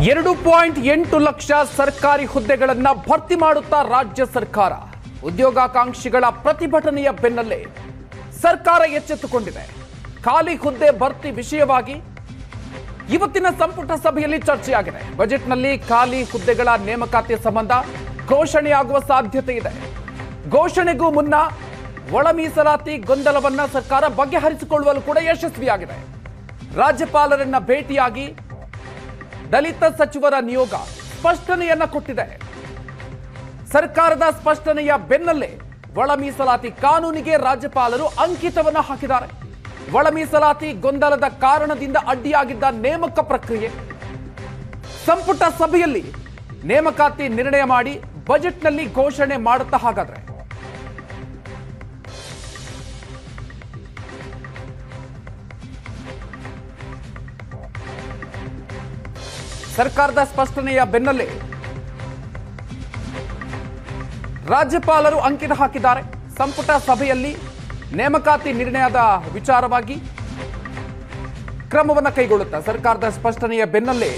2.8 ಲಕ್ಷ ಸರ್ಕಾರಿ ಹುದ್ದೆಗಳನ್ನು ಭರ್ತಿ ಮಾಡುತ್ತಾ ರಾಜ್ಯ ಸರ್ಕಾರ. ಉದ್ಯೋಗಾಕಾಂಕ್ಷಿಗಳ ಪ್ರತಿಭಟನೆಯ ಬೆನ್ನಲ್ಲೇ ಸರ್ಕಾರ ಎಚ್ಚೆತ್ತುಕೊಂಡಿದೆ. ಖಾಲಿ ಹುದ್ದೆ ಭರ್ತಿ ವಿಷಯವಾಗಿ ಇವತ್ತಿನ ಸಂಪುಟ ಸಭೆಯಲ್ಲಿ ಚರ್ಚೆಯಾಗಿದೆ. ಬಜೆಟ್ನಲ್ಲಿ ಖಾಲಿ ಹುದ್ದೆಗಳ ನೇಮಕಾತಿ ಸಂಬಂಧ ಘೋಷಣೆಯಾಗುವ ಸಾಧ್ಯತೆ ಇದೆ. ಘೋಷಣೆಗೂ ಮುನ್ನ ಒಳ ಮೀಸಲಾತಿ ಗೊಂದಲವನ್ನ ಸರ್ಕಾರ ಬಗೆಹರಿಸಿಕೊಳ್ಳುವಲ್ಲಿ ಕೂಡ ಯಶಸ್ವಿಯಾಗಿದೆ. ರಾಜ್ಯಪಾಲರನ್ನ ಭೇಟಿಯಾಗಿ ದಲಿತ ಸಚಿವರ ನಿಯೋಗ ಸ್ಪಷ್ಟನೆಯನ್ನ ಕೊಟ್ಟಿದೆ. ಸರ್ಕಾರದ ಸ್ಪಷ್ಟನೆಯ ಬೆನ್ನಲ್ಲೇ ಒಳ ಮೀಸಲಾತಿ ಕಾನೂನಿಗೆ ರಾಜ್ಯಪಾಲರು ಅಂಕಿತವನ್ನ ಹಾಕಿದ್ದಾರೆ. ಒಳ ಮೀಸಲಾತಿ ಗೊಂದಲದ ಕಾರಣದಿಂದ ಅಡ್ಡಿಯಾಗಿದ್ದ ನೇಮಕ ಪ್ರಕ್ರಿಯೆ ಸಂಪುಟ ಸಭೆಯಲ್ಲಿ ನೇಮಕಾತಿ ನಿರ್ಣಯ ಮಾಡಿ ಬಜೆಟ್ನಲ್ಲಿ ಘೋಷಣೆ ಮಾಡುತ್ತಾ. ಹಾಗಾದ್ರೆ ಸರ್ಕಾರದ ಸ್ಪಷ್ಟನೆಯ ಬೆನ್ನಲ್ಲೇ ರಾಜ್ಯಪಾಲರು ಅಂಕಿತ ಹಾಕಿದ್ದಾರೆ. ಸಂಪುಟ ಸಭೆಯಲ್ಲಿ ನೇಮಕಾತಿ ನಿರ್ಣಯದ ವಿಚಾರವಾಗಿ ಕ್ರಮವನ್ನು ಕೈಗೊಳ್ಳುತ್ತಾ ಸರ್ಕಾರದ ಸ್ಪಷ್ಟನೆಯ ಬೆನ್ನಲ್ಲೇ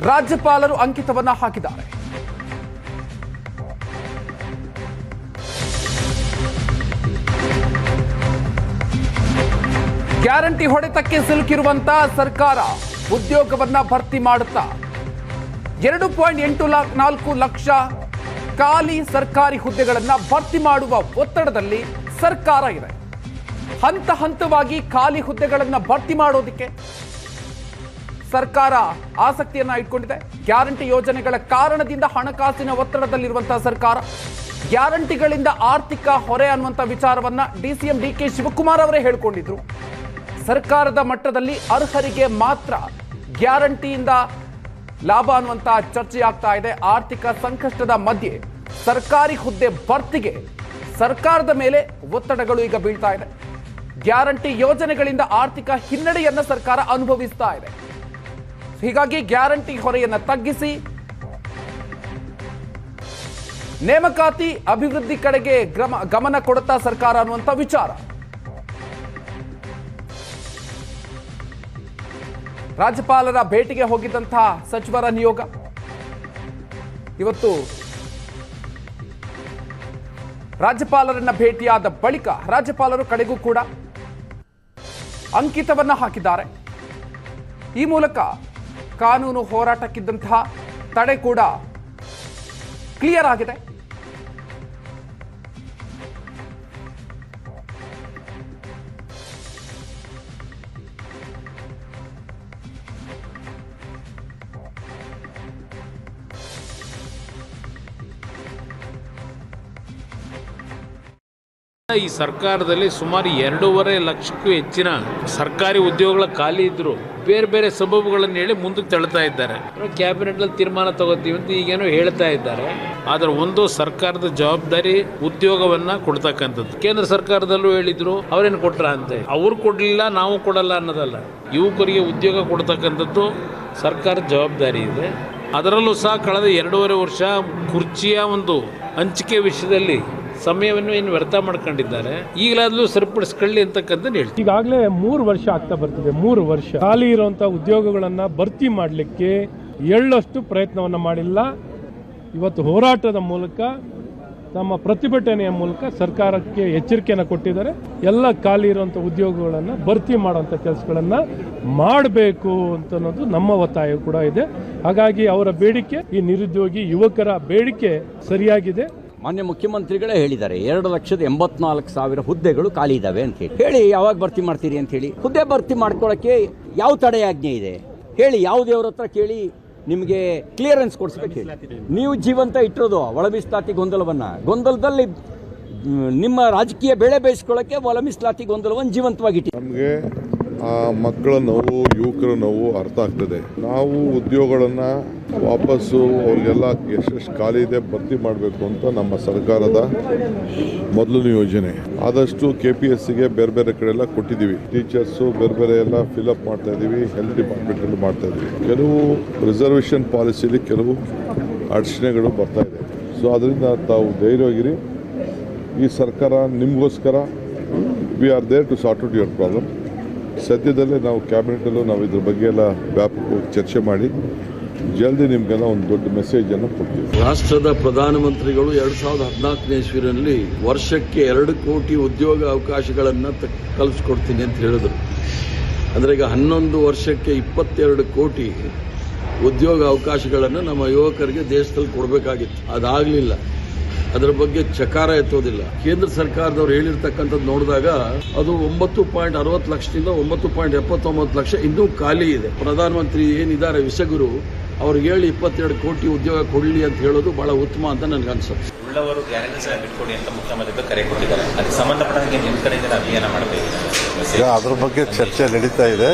ರಾಜ್ಯಪಾಲರು ಅಂಕಿತವನ್ನ ಹಾಕಿದ್ದಾರೆ. ಗ್ಯಾರಂಟಿ ಹೊಡೆತಕ್ಕೆ ಸಿಲುಕಿರುವಂತಹ ಸರ್ಕಾರ ಉದ್ಯೋಗವನ್ನ ಭರ್ತಿ ಮಾಡುತ್ತಾ 2.84 ಲಕ್ಷ ಖಾಲಿ ಸರ್ಕಾರಿ ಹುದ್ದೆಗಳನ್ನು ಭರ್ತಿ ಮಾಡುವ ಒತ್ತಡದಲ್ಲಿ ಸರ್ಕಾರ ಇದೆ. ಹಂತ ಹಂತವಾಗಿ ಖಾಲಿ ಹುದ್ದೆಗಳನ್ನು ಭರ್ತಿ ಮಾಡೋದಕ್ಕೆ ಸರ್ಕಾರ ಆಸಕ್ತಿಯನ್ನ ಇಟ್ಕೊಂಡಿದೆ. ಗ್ಯಾರಂಟಿ ಯೋಜನೆಗಳ ಕಾರಣದಿಂದ ಹಣಕಾಸಿನ ಒತ್ತಡದಲ್ಲಿರುವಂತಹ ಸರ್ಕಾರ ಗ್ಯಾರಂಟಿಗಳಿಂದ ಆರ್ಥಿಕ ಹೊರೆ ಅನ್ನುವಂಥ ವಿಚಾರವನ್ನ ಡಿಸಿಎಂ ಡಿ ಕೆ ಶಿವಕುಮಾರ್ ಅವರೇ ಹೇಳಿಕೊಂಡಿದ್ರು. ಸರ್ಕಾರದ ಮಟ್ಟದಲ್ಲಿ ಅರ್ಹರಿಗೆ ಮಾತ್ರ ಗ್ಯಾರಂಟಿಯಿಂದ ಲಾಭ ಅನ್ನುವಂಥ ಚರ್ಚೆ ಆಗ್ತಾ ಇದೆ. ಆರ್ಥಿಕ ಸಂಕಷ್ಟದ ಮಧ್ಯೆ ಸರ್ಕಾರಿ ಹುದ್ದೆ ಭರ್ತಿಗೆ ಸರ್ಕಾರದ ಮೇಲೆ ಒತ್ತಡಗಳು ಈಗ ಬೀಳ್ತಾ ಇದೆ. ಗ್ಯಾರಂಟಿ ಯೋಜನೆಗಳಿಂದ ಆರ್ಥಿಕ ಹಿನ್ನಡೆಯನ್ನ ಸರ್ಕಾರ ಅನುಭವಿಸ್ತಾ ಇದೆ. ಹೀಗಾಗಿ ಗ್ಯಾರಂಟಿ ಹೊರೆಯನ್ನ ತಗ್ಗಿಸಿ ನೇಮಕಾತಿ ಅಭಿವೃದ್ಧಿ ಕಡೆಗೆ ಗಮನ ಕೊಡುತ್ತಾ ಸರ್ಕಾರ ಅನ್ನುವಂಥ ವಿಚಾರ. ರಾಜ್ಯಪಾಲರ ಭೇಟಿಗೆ ಹೋಗಿದ್ದಂತಹ ಸಚಿವರ ನಿಯೋಗ ಇವತ್ತು ರಾಜ್ಯಪಾಲರನ್ನ ಭೇಟಿಯಾದ ಬಳಿಕ ರಾಜ್ಯಪಾಲರು ಕಡೆಗೂ ಕೂಡ ಅಂಕಿತವನ್ನ ಹಾಕಿದ್ದಾರೆ. ಈ ಮೂಲಕ ಕಾನೂನು ಹೋರಾಟಕ್ಕಿದ್ದಂತಹ ತಡೆ ಕೂಡ ಕ್ಲಿಯರ್ ಆಗಿದೆ. ಈ ಸರ್ಕಾರದಲ್ಲಿ ಸುಮಾರು 2.5 ಲಕ್ಷಕ್ಕೂ ಹೆಚ್ಚಿನ ಸರ್ಕಾರಿ ಉದ್ಯೋಗಗಳ ಖಾಲಿ ಇದ್ರು ಬೇರೆ ಬೇರೆ ಸಬಬುಗಳನ್ನು ಹೇಳಿ ಮುಂದಕ್ಕೆ ತಳ್ತಾ ಇದ್ದಾರೆ. ಕ್ಯಾಬಿನೆಟ್ನಲ್ಲಿ ತೀರ್ಮಾನ ತಗೋತೀವಿ ಅಂತ ಈಗೇನೋ ಹೇಳ್ತಾ ಇದ್ದಾರೆ. ಆದ್ರೆ ಒಂದು ಸರ್ಕಾರದ ಜವಾಬ್ದಾರಿ ಉದ್ಯೋಗವನ್ನ ಕೊಡ್ತಕ್ಕಂಥದ್ದು. ಕೇಂದ್ರ ಸರ್ಕಾರದಲ್ಲೂ ಹೇಳಿದ್ರು, ಅವ್ರೇನು ಕೊಟ್ರ ಅಂತೆ, ಅವ್ರು ಕೊಡ್ಲಿಲ್ಲ ನಾವು ಕೊಡಲ್ಲ ಅನ್ನೋದಲ್ಲ. ಯುವಕರಿಗೆ ಉದ್ಯೋಗ ಕೊಡ್ತಕ್ಕಂಥದ್ದು ಸರ್ಕಾರದ ಜವಾಬ್ದಾರಿ ಇದೆ. ಅದರಲ್ಲೂ ಸಹ ಕಳೆದ 2.5 ವರ್ಷ ಕುರ್ಚಿಯ ಒಂದು ಹಂಚಿಕೆ ವಿಷಯದಲ್ಲಿ ಸಮಯವನ್ನು ಏನು ವ್ಯರ್ಥ ಮಾಡ್ಕೊಂಡಿದ್ದಾರೆ. ಈಗಲಾದ್ರೂ ಸರಿಪಡಿಸ್ಕೊಳ್ಳಿ ಅಂತಕ್ಕಂಥ ಹೇಳ್ತೀವಿ. ಈಗಾಗಲೇ 3 ವರ್ಷ ಆಗ್ತಾ ಬರ್ತಿದೆ. 3 ವರ್ಷ ಖಾಲಿ ಇರುವಂತಹ ಉದ್ಯೋಗಗಳನ್ನ ಭರ್ತಿ ಮಾಡಲಿಕ್ಕೆ ಎಳ್ಳಷ್ಟು ಪ್ರಯತ್ನವನ್ನ ಮಾಡಿಲ್ಲ. ಇವತ್ತು ಹೋರಾಟದ ಮೂಲಕ ತಮ್ಮ ಪ್ರತಿಭಟನೆಯ ಮೂಲಕ ಸರ್ಕಾರಕ್ಕೆ ಎಚ್ಚರಿಕೆಯನ್ನು ಕೊಟ್ಟಿದ್ದಾರೆ. ಎಲ್ಲ ಖಾಲಿ ಇರುವಂಥ ಉದ್ಯೋಗಗಳನ್ನು ಭರ್ತಿ ಮಾಡುವಂಥ ಕೆಲಸಗಳನ್ನು ಮಾಡಬೇಕು ಅಂತ ಅನ್ನೋದು ನಮ್ಮ ಒತ್ತಾಯ ಕೂಡ ಇದೆ. ಹಾಗಾಗಿ ಅವರ ಬೇಡಿಕೆ, ಈ ನಿರುದ್ಯೋಗಿ ಯುವಕರ ಬೇಡಿಕೆ ಸರಿಯಾಗಿದೆ. ಮಾನ್ಯ ಮುಖ್ಯಮಂತ್ರಿಗಳೇ ಹೇಳಿದ್ದಾರೆ 2,84,000 ಹುದ್ದೆಗಳು ಖಾಲಿ ಇದ್ದಾವೆ ಅಂತ ಹೇಳಿ ಯಾವಾಗ ಭರ್ತಿ ಮಾಡ್ತೀರಿ ಅಂತ ಹೇಳಿ. ಹುದ್ದೆ ಭರ್ತಿ ಮಾಡ್ಕೊಳ್ಳೋಕ್ಕೆ ಯಾವ ತಡೆಯಾಜ್ಞೆ ಇದೆ ಹೇಳಿ, ಯಾವ ದೇವ್ರ ಹತ್ರ ಕೇಳಿ ನಿಮಗೆ ಕ್ಲಿಯರೆನ್ಸ್ ಕೊಡಿಸ್ಬೇಕು ಹೇಳಿ. ನೀವು ಜೀವಂತ ಇಟ್ಟಿರೋದು ಒಳ ಮೀಸಲಾತಿ ಗೊಂದಲದಲ್ಲಿ ನಿಮ್ಮ ರಾಜಕೀಯ ಬೆಳೆ ಬೇಯಿಸ್ಕೊಳ್ಳೋಕ್ಕೆ ಒಳ ಮೀಸಲಾತಿ ಗೊಂದಲವನ್ನು ಜೀವಂತವಾಗಿಟ್ಟು ನಮಗೆ ಆ ಮಕ್ಕಳ ನೋವು, ಯುವಕರ ನೋವು ಅರ್ಥ ಆಗ್ತದೆ. ನಾವು ಉದ್ಯೋಗಗಳನ್ನು ವಾಪಸ್ಸು ಅವ್ರಿಗೆಲ್ಲ ಎಷ್ಟೆಷ್ಟು ಖಾಲಿ ಇದೆ ಭರ್ತಿ ಮಾಡಬೇಕು ಅಂತ ನಮ್ಮ ಸರ್ಕಾರದ ಮೊದಲನೇ ಯೋಜನೆ. ಆದಷ್ಟು KPSCಗೆ ಬೇರೆ ಬೇರೆ ಕಡೆ ಎಲ್ಲ ಕೊಟ್ಟಿದ್ದೀವಿ. ಟೀಚರ್ಸು ಬೇರೆ ಬೇರೆ ಎಲ್ಲ ಫಿಲಪ್ ಮಾಡ್ತಾ ಇದ್ದೀವಿ. ಹೆಲ್ತ್ ಡಿಪಾರ್ಟ್ಮೆಂಟಲ್ಲಿ ಮಾಡ್ತಾ ಇದ್ದೀವಿ. ಕೆಲವು ರಿಸರ್ವೇಷನ್ ಪಾಲಿಸಿಲಿ ಕೆಲವು ಅಡಚಣೆಗಳು ಬರ್ತಾ ಇದೆ. ಸೊ ಅದರಿಂದ ತಾವು ಧೈರ್ಯವಾಗಿರಿ. ಈ ಸರ್ಕಾರ ನಿಮಗೋಸ್ಕರ we are there to sort out your problem. ಸದ್ಯದಲ್ಲೇ ನಾವು ಕ್ಯಾಬಿನೆಟಲ್ಲೂ ನಾವು ಇದ್ರ ಬಗ್ಗೆ ಎಲ್ಲ ವ್ಯಾಪಕವಾಗಿ ಚರ್ಚೆ ಮಾಡಿ ಜಲ್ದಿ ನಿಮಗೆಲ್ಲ ಒಂದು ದೊಡ್ಡ ಮೆಸೇಜನ್ನು ಕೊಡ್ತೀವಿ. ರಾಷ್ಟ್ರದ ಪ್ರಧಾನಮಂತ್ರಿಗಳು 2014ನೇ ಇಸ್ವಿನಲ್ಲಿ ವರ್ಷಕ್ಕೆ 2 ಕೋಟಿ ಉದ್ಯೋಗ ಅವಕಾಶಗಳನ್ನು ಕಲ್ಪಿಸ್ಕೊಡ್ತೀನಿ ಅಂತ ಹೇಳಿದರು. ಅಂದರೆ ಈಗ 11 ವರ್ಷಕ್ಕೆ 22 ಕೋಟಿ ಉದ್ಯೋಗ ಅವಕಾಶಗಳನ್ನು ನಮ್ಮ ಯುವಕರಿಗೆ ದೇಶದಲ್ಲಿ ಕೊಡಬೇಕಾಗಿತ್ತು. ಅದಾಗಲಿಲ್ಲ. ಅದರ ಬಗ್ಗೆ ಚಕಾರ ಎತ್ತೋದಿಲ್ಲ. ಕೇಂದ್ರ ಸರ್ಕಾರದವ್ರು ಹೇಳಿರ್ತಕ್ಕಂಥದ್ದು ನೋಡಿದಾಗ ಅದು 9.60 ಲಕ್ಷದಿಂದ 9.79 ಲಕ್ಷ ಇನ್ನೂ ಖಾಲಿ ಇದೆ. ಪ್ರಧಾನಮಂತ್ರಿ ಏನಿದ್ದಾರೆ ವಿಷಗುರು, ಅವ್ರಿಗೆ ಹೇಳಿ 22 ಕೋಟಿ ಉದ್ಯೋಗ ಕೊಡಲಿ ಅಂತ ಹೇಳೋದು ಬಹಳ ಉತ್ತಮ ಅಂತ ನನಗೆ ಅನ್ಸುತ್ತೆ. ಉಳ್ಳವರು ಗ್ಯಾರಂಟಿ ಸಹ ಬಿಟ್ಕೊಡಿ ಅಂತ ಮುಖ್ಯಮಂತ್ರಿಗಳು ಕರೆ ಕೊಟ್ಟಿದ್ದಾರೆ. ಅದಕ್ಕೆ ಸಂಬಂಧಪಟ್ಟಂಗೆ ನಿಮ್ಮ ಕಡೆಯಿಂದ ಅಭಿಯಾನ ಮಾಡಬೇಕು. ಅದ್ರ ಬಗ್ಗೆ ಚರ್ಚೆ ನಡೀತಾ ಇದೆ.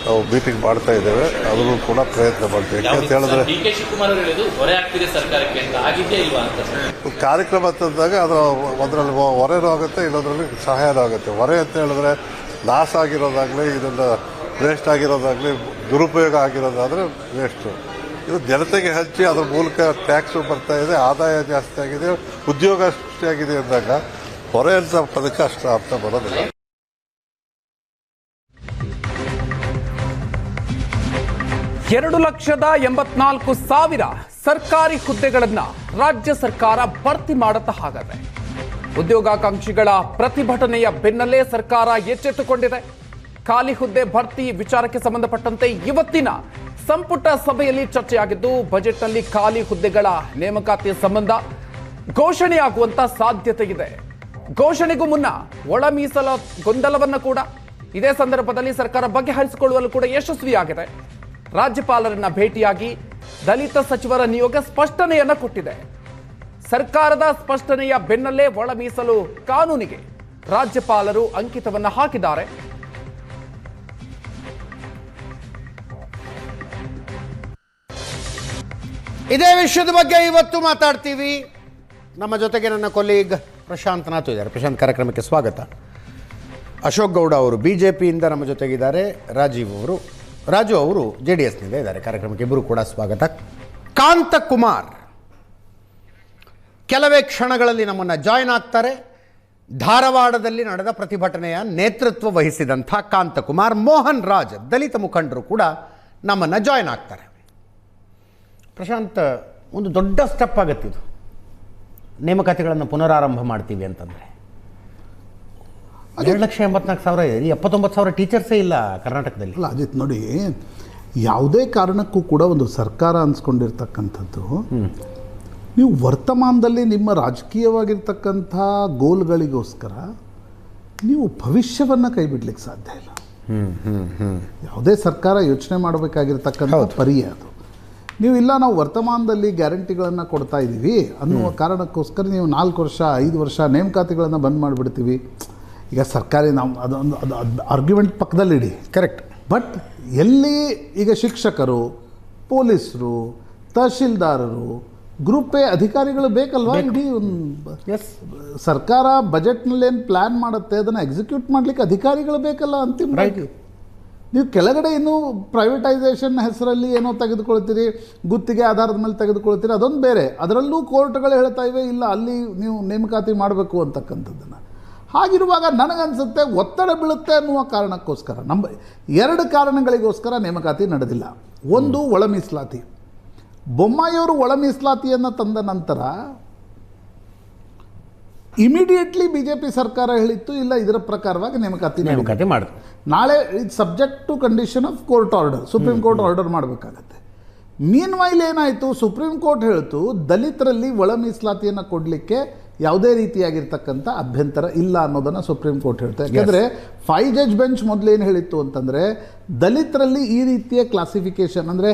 ನಾವು ಮೀಟಿಂಗ್ ಮಾಡ್ತಾ ಇದ್ದೇವೆ. ಅದನ್ನು ಕೂಡ ಪ್ರಯತ್ನ ಮಾಡಬೇಕು ಅಂತ ಹೇಳಿದ್ರೆ ಡಿ.ಕೆ. ಶಿವಕುಮಾರ್ ಅವರು ಹೇಳಿದ್ರು ಹೊರೆ ಆಗ್ತಿದೆ ಸರ್ಕಾರಕ್ಕೆ ಅಂತ. ಆಗಿದ್ದೇ ಇಲ್ವಾ ಅಂತ ಕಾರ್ಯಕ್ರಮ ಅಂತಂದಾಗ ಅದರಲ್ಲಿ ಹೊರೆನೂ ಆಗುತ್ತೆ, ಇನ್ನೊಂದರಲ್ಲಿ ಸಹಾಯನೂ ಆಗುತ್ತೆ. ಹೊರೆ ಅಂತ ಹೇಳಿದ್ರೆ ಲಾಸ್ ಆಗಿರೋದಾಗಲಿ, ಇದನ್ನು ವೇಸ್ಟ್ ಆಗಿರೋದಾಗಲಿ, ದುರುಪಯೋಗ ಆಗಿರೋದಾದರೆ ವೇಸ್ಟು. ಇದು ಜನತೆಗೆ ಹಂಚಿ ಅದ್ರ ಮೂಲಕ ಟ್ಯಾಕ್ಸು ಬರ್ತಾ ಇದೆ, ಆದಾಯ ಜಾಸ್ತಿ ಆಗಿದೆ, ಉದ್ಯೋಗ ಸೃಷ್ಟಿಯಾಗಿದೆ ಅಂದಾಗ ಹೊರೆ ಅಂತ ಪದಕ್ಕೆ ಅಷ್ಟು ಅರ್ಥ ಬರೋದಿಲ್ಲ. ಎರಡು 2,84,000 ಸರ್ಕಾರಿ ಹುದ್ದೆಗಳನ್ನ ರಾಜ್ಯ ಸರ್ಕಾರ ಭರ್ತಿ ಮಾಡುತ್ತಾ ಹಾಗಾದ್ರೆ ಉದ್ಯೋಗಾಕಾಂಕ್ಷಿಗಳ ಪ್ರತಿಭಟನೆಯ ಬೆನ್ನಲ್ಲೇ ಸರ್ಕಾರ ಎಚ್ಚೆತ್ತುಕೊಂಡಿದೆ. ಖಾಲಿ ಹುದ್ದೆ ಭರ್ತಿ ವಿಚಾರಕ್ಕೆ ಸಂಬಂಧಪಟ್ಟಂತೆ ಇವತ್ತಿನ ಸಂಪುಟ ಸಭೆಯಲ್ಲಿ ಚರ್ಚೆಯಾಗಿದ್ದು, ಬಜೆಟ್ನಲ್ಲಿ ಖಾಲಿ ಹುದ್ದೆಗಳ ನೇಮಕಾತಿ ಸಂಬಂಧ ಘೋಷಣೆಯಾಗುವಂತ ಸಾಧ್ಯತೆ ಇದೆ. ಘೋಷಣೆಗೂ ಮುನ್ನ ಒಳ ಮೀಸಲ ಗೊಂದಲವನ್ನು ಕೂಡ ಇದೇ ಸಂದರ್ಭದಲ್ಲಿ ಸರ್ಕಾರ ಬಗೆಹರಿಸಿಕೊಳ್ಳುವಲ್ಲೂ ಕೂಡ ಯಶಸ್ವಿಯಾಗಿದೆ. ರಾಜ್ಯಪಾಲರನ್ನ ಭೇಟಿಯಾಗಿ ದಲಿತ ಸಚಿವರ ನಿಯೋಗ ಸ್ಪಷ್ಟನೆಯನ್ನ ಕೊಟ್ಟಿದೆ. ಸರ್ಕಾರದ ಸ್ಪಷ್ಟನೆಯ ಬೆನ್ನಲ್ಲೇ ಒಳ ಮೀಸಲು ಕಾನೂನಿಗೆ ರಾಜ್ಯಪಾಲರು ಅಂಕಿತವನ್ನ ಹಾಕಿದ್ದಾರೆ. ಇದೇ ವಿಷಯದ ಬಗ್ಗೆ ಇವತ್ತು ಮಾತಾಡ್ತೀವಿ. ನಮ್ಮ ಜೊತೆಗೆ ನನ್ನ ಕೊಲೀಗ್ ಪ್ರಶಾಂತ್ ನಾಥ್ ಇದ್ದಾರೆ. ಪ್ರಶಾಂತ್, ಕಾರ್ಯಕ್ರಮಕ್ಕೆ ಸ್ವಾಗತ. ಅಶೋಕ್ ಗೌಡ ಅವರು ಬಿಜೆಪಿಯಿಂದ ನಮ್ಮ ಜೊತೆಗಿದ್ದಾರೆ. ರಾಜು ಅವರು JDSನಿಂದ ಇದ್ದಾರೆ. ಕಾರ್ಯಕ್ರಮಕ್ಕೆ ಇಬ್ಬರು ಕೂಡ ಸ್ವಾಗತ. ಕಾಂತಕುಮಾರ್ ಕೆಲವೇ ಕ್ಷಣಗಳಲ್ಲಿ ನಮ್ಮನ್ನು ಜಾಯ್ನ್ ಆಗ್ತಾರೆ. ಧಾರವಾಡದಲ್ಲಿ ನಡೆದ ಪ್ರತಿಭಟನೆಯ ನೇತೃತ್ವ ವಹಿಸಿದಂಥ ಕಾಂತಕುಮಾರ್, ಮೋಹನ್ ರಾಜ್ ದಲಿತ ಮುಖಂಡರು ಕೂಡ ನಮ್ಮನ್ನು ಜಾಯ್ನ್ ಆಗ್ತಾರೆ. ಪ್ರಶಾಂತ್, ಒಂದು ದೊಡ್ಡ ಸ್ಟೆಪ್ ಆಗುತ್ತಿದ್ದು ನೇಮಕಾತಿಗಳನ್ನು ಪುನರಾರಂಭ ಮಾಡ್ತೀವಿ ಅಂತಂದರೆ 2,84,000 ಇದೆ. 79,000 ಟೀಚರ್ಸೇ ಇಲ್ಲ ಕರ್ನಾಟಕದಲ್ಲಿ. ಅಲ್ಲ ಅಜಿತ್, ನೋಡಿ, ಯಾವುದೇ ಕಾರಣಕ್ಕೂ ಕೂಡ ಒಂದು ಸರ್ಕಾರ ಅನ್ಸ್ಕೊಂಡಿರ್ತಕ್ಕಂಥದ್ದು, ನೀವು ವರ್ತಮಾನದಲ್ಲಿ ನಿಮ್ಮ ರಾಜಕೀಯವಾಗಿರ್ತಕ್ಕಂಥ ಗೋಲ್ಗಳಿಗೋಸ್ಕರ ನೀವು ಭವಿಷ್ಯವನ್ನು ಕೈ ಬಿಡ್ಲಿಕ್ಕೆ ಸಾಧ್ಯ ಇಲ್ಲ. ಯಾವುದೇ ಸರ್ಕಾರ ಯೋಚನೆ ಮಾಡಬೇಕಾಗಿರ್ತಕ್ಕಂಥ ಪರಿಯೇ ಅದು. ನೀವು ಇಲ್ಲ ನಾವು ವರ್ತಮಾನದಲ್ಲಿ ಗ್ಯಾರಂಟಿಗಳನ್ನು ಕೊಡ್ತಾ ಇದ್ದೀವಿ ಅನ್ನುವ ಕಾರಣಕ್ಕೋಸ್ಕರ ನೀವು 4 ವರ್ಷ 5 ವರ್ಷ ನೇಮಕಾತಿಗಳನ್ನು ಬಂದ್ ಮಾಡಿಬಿಡ್ತೀವಿ. ಈಗ ಸರ್ಕಾರಿ ನಾವು ಅದು ಆರ್ಗ್ಯುಮೆಂಟ್ ಪಕ್ಕದಲ್ಲಿಡಿ, ಕರೆಕ್ಟ್. ಬಟ್ ಎಲ್ಲಿ ಈಗ ಶಿಕ್ಷಕರು, ಪೊಲೀಸರು, ತಹಶೀಲ್ದಾರರು, ಗ್ರೂಪ್ ಎ ಅಧಿಕಾರಿಗಳು ಬೇಕಲ್ವಾ? ಇಡೀ ಸರ್ಕಾರ ಬಜೆಟ್ನಲ್ಲಿ ಏನು ಪ್ಲ್ಯಾನ್ ಮಾಡುತ್ತೆ ಅದನ್ನು ಎಕ್ಸಿಕ್ಯೂಟ್ ಮಾಡಲಿಕ್ಕೆ ಅಧಿಕಾರಿಗಳು ಬೇಕಲ್ಲ ಅಂತಿಮವಾಗಿ. ನೀವು ಕೆಳಗಡೆ ಇನ್ನೂ ಪ್ರೈವೇಟೈಸೇಷನ್ ಹೆಸರಲ್ಲಿ ಏನೋ ತೆಗೆದುಕೊಳ್ತೀರಿ, ಗುತ್ತಿಗೆ ಆಧಾರದ ಮೇಲೆ ತೆಗೆದುಕೊಳ್ತೀರಿ, ಅದೊಂದು ಬೇರೆ. ಅದರಲ್ಲೂ ಕೋರ್ಟ್ಗಳು ಹೇಳ್ತಾ ಇವೆ ಇಲ್ಲ ಅಲ್ಲಿ ನೀವು ನೇಮಕಾತಿ ಮಾಡಬೇಕು ಅಂತಕ್ಕಂಥದ್ದನ್ನು. ಹಾಗಿರುವಾಗ ನನಗನ್ಸುತ್ತೆ ಒತ್ತಡ ಬೀಳುತ್ತೆ ಅನ್ನುವ ಕಾರಣಕ್ಕೋಸ್ಕರ 2 ಕಾರಣಗಳಿಗೋಸ್ಕರ ನೇಮಕಾತಿ ನಡೆದಿಲ್ಲ. ಒಂದು, ಒಳ ಮೀಸಲಾತಿ. ಬೊಮ್ಮಾಯಿಯವರು ಒಳ ಮೀಸಲಾತಿಯನ್ನು ತಂದ ನಂತರ ಇಮಿಡಿಯೇಟ್ಲಿ BJP ಸರ್ಕಾರ ಹೇಳಿತ್ತು ಇಲ್ಲ ಇದರ ಪ್ರಕಾರವಾಗಿ ನೇಮಕಾತಿ ಮಾಡಿದ್ರು. ನಾಳೆ ಇದು subject to condition of court order, supreme court order ಮಾಡಬೇಕಾಗತ್ತೆ. ಮೀನ್ ವೈಲ್ ಏನಾಯಿತು, ಸುಪ್ರೀಂ ಕೋರ್ಟ್ ಹೇಳ್ತು ದಲಿತರಲ್ಲಿ ಒಳ ಮೀಸಲಾತಿಯನ್ನು ಕೊಡಲಿಕ್ಕೆ ಯಾವುದೇ ರೀತಿಯಾಗಿರ್ತಕ್ಕಂಥ ಅಭ್ಯಂತರ ಇಲ್ಲ ಅನ್ನೋದನ್ನು ಸುಪ್ರೀಂ ಕೋರ್ಟ್ ಹೇಳ್ತಾರೆ. ಯಾಕೆಂದರೆ 5 ಜಡ್ಜ್ ಬೆಂಚ್ ಮೊದಲೇನು ಹೇಳಿತ್ತು ಅಂತಂದರೆ, ದಲಿತರಲ್ಲಿ ಈ ರೀತಿಯ ಕ್ಲಾಸಿಫಿಕೇಷನ್ ಅಂದರೆ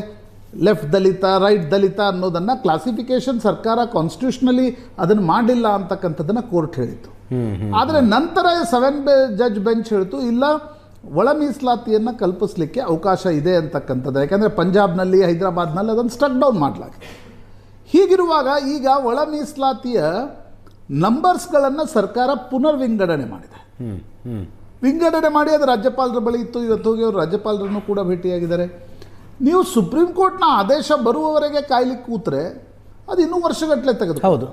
ಲೆಫ್ಟ್ ದಲಿತ, ರೈಟ್ ದಲಿತ ಅನ್ನೋದನ್ನು ಕ್ಲಾಸಿಫಿಕೇಷನ್ ಸರ್ಕಾರ ಕಾನ್ಸ್ಟಿಟ್ಯೂಷನಲಿ ಅದನ್ನು ಮಾಡಿಲ್ಲ ಅಂತಕ್ಕಂಥದ್ದನ್ನು ಕೋರ್ಟ್ ಹೇಳಿತ್ತು. ಆದರೆ ನಂತರ 7 ಜಡ್ಜ್ ಬೆಂಚ್ ಹೇಳ್ತು ಇಲ್ಲ ಒಳ ಮೀಸಲಾತಿಯನ್ನು ಕಲ್ಪಿಸಲಿಕ್ಕೆ ಅವಕಾಶ ಇದೆ ಅಂತಕ್ಕಂಥದ್ದು. ಯಾಕೆಂದರೆ ಪಂಜಾಬ್ನಲ್ಲಿ, ಹೈದರಾಬಾದ್ನಲ್ಲಿ ಅದನ್ನು ಸ್ಟ್ರಕ್ ಡೌನ್ ಮಾಡಲಾಗಿದೆ. ಹೀಗಿರುವಾಗ ಈಗ ಒಳ ಮೀಸಲಾತಿಯ ನಂಬರ್ಸ್ಗಳನ್ನು ಸರ್ಕಾರ ಪುನರ್ ವಿಂಗಡಣೆ ಮಾಡಿದೆ. ವಿಂಗಡಣೆ ಮಾಡಿ ಅದು ರಾಜ್ಯಪಾಲರ ಬಳಿ ಇತ್ತು. ಇವತ್ತು ಹೋಗಿ ಅವರು ರಾಜ್ಯಪಾಲರನ್ನು ಕೂಡ ಭೇಟಿಯಾಗಿದ್ದಾರೆ. ನೀವು ಸುಪ್ರೀಂ ಕೋರ್ಟ್ನ ಆದೇಶ ಬರುವವರೆಗೆ ಕಾಯ್ಲಿಕ್ಕೆ ಕೂತ್ರೆ ಅದು ಇನ್ನೂ ವರ್ಷಗಟ್ಟಲೆ ತೆಗೆದು.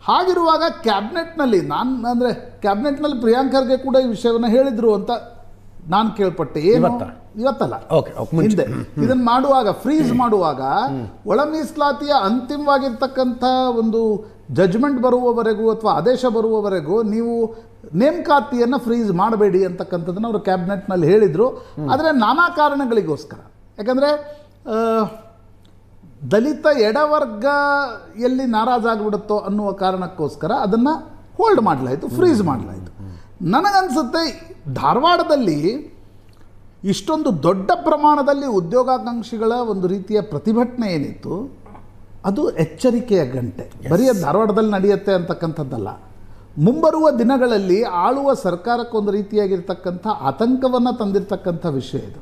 ಹಾಗಿರುವಾಗ ಕ್ಯಾಬಿನೆಟ್ನಲ್ಲಿ ಕ್ಯಾಬಿನೆಟ್ನಲ್ಲಿ ಪ್ರಿಯಾಂಕ್ ಖರ್ಗೆ ಕೂಡ ಈ ವಿಷಯವನ್ನು ಹೇಳಿದರು ಅಂತ ನಾನು ಕೇಳ್ಪಟ್ಟೆ. ಏನು ಇವತ್ತಲ್ಲ, ಹಿಂದೆ ಇದನ್ನ ಮಾಡುವಾಗ, ಫ್ರೀಸ್ ಮಾಡುವಾಗ ಒಳ ಮೀಸಲಾತಿಯ ಅಂತಿಮವಾಗಿರ್ತಕ್ಕಂಥ ಒಂದು ಜಜ್ಮೆಂಟ್ ಬರುವವರೆಗೂ ಅಥವಾ ಆದೇಶ ಬರುವವರೆಗೂ ನೀವು ನೇಮಕಾತಿಯನ್ನು ಫ್ರೀಸ್ ಮಾಡಬೇಡಿ ಅಂತಕ್ಕಂಥದ್ದನ್ನು ಅವರು ಕ್ಯಾಬಿನೆಟ್ನಲ್ಲಿ ಹೇಳಿದರು. ಆದರೆ ನಾನಾ ಕಾರಣಗಳಿಗೋಸ್ಕರ, ಯಾಕಂದರೆ ದಲಿತ ಎಡವರ್ಗ ಎಲ್ಲಿ ನಾರಾಜಾಗ್ಬಿಡುತ್ತೋ ಅನ್ನುವ ಕಾರಣಕ್ಕೋಸ್ಕರ ಅದನ್ನು ಹೋಲ್ಡ್ ಮಾಡಲಾಯಿತು, ಫ್ರೀಸ್ ಮಾಡಲಾಯಿತು. ನನಗನ್ಸುತ್ತೆ ಧಾರವಾಡದಲ್ಲಿ ಇಷ್ಟೊಂದು ದೊಡ್ಡ ಪ್ರಮಾಣದಲ್ಲಿ ಉದ್ಯೋಗಾಕಾಂಕ್ಷಿಗಳ ಒಂದು ರೀತಿಯ ಪ್ರತಿಭಟನೆ ಏನಿತ್ತು, ಅದು ಎಚ್ಚರಿಕೆಯ ಗಂಟೆ. ಬರೀ ಧಾರವಾಡದಲ್ಲಿ ನಡೆಯುತ್ತೆ ಅಂತಕ್ಕಂಥದ್ದಲ್ಲ, ಮುಂಬರುವ ದಿನಗಳಲ್ಲಿ ಆಳುವ ಸರ್ಕಾರಕ್ಕೊಂದು ರೀತಿಯಾಗಿರ್ತಕ್ಕಂಥ ಆತಂಕವನ್ನು ತಂದಿರತಕ್ಕಂಥ ವಿಷಯ ಇದು.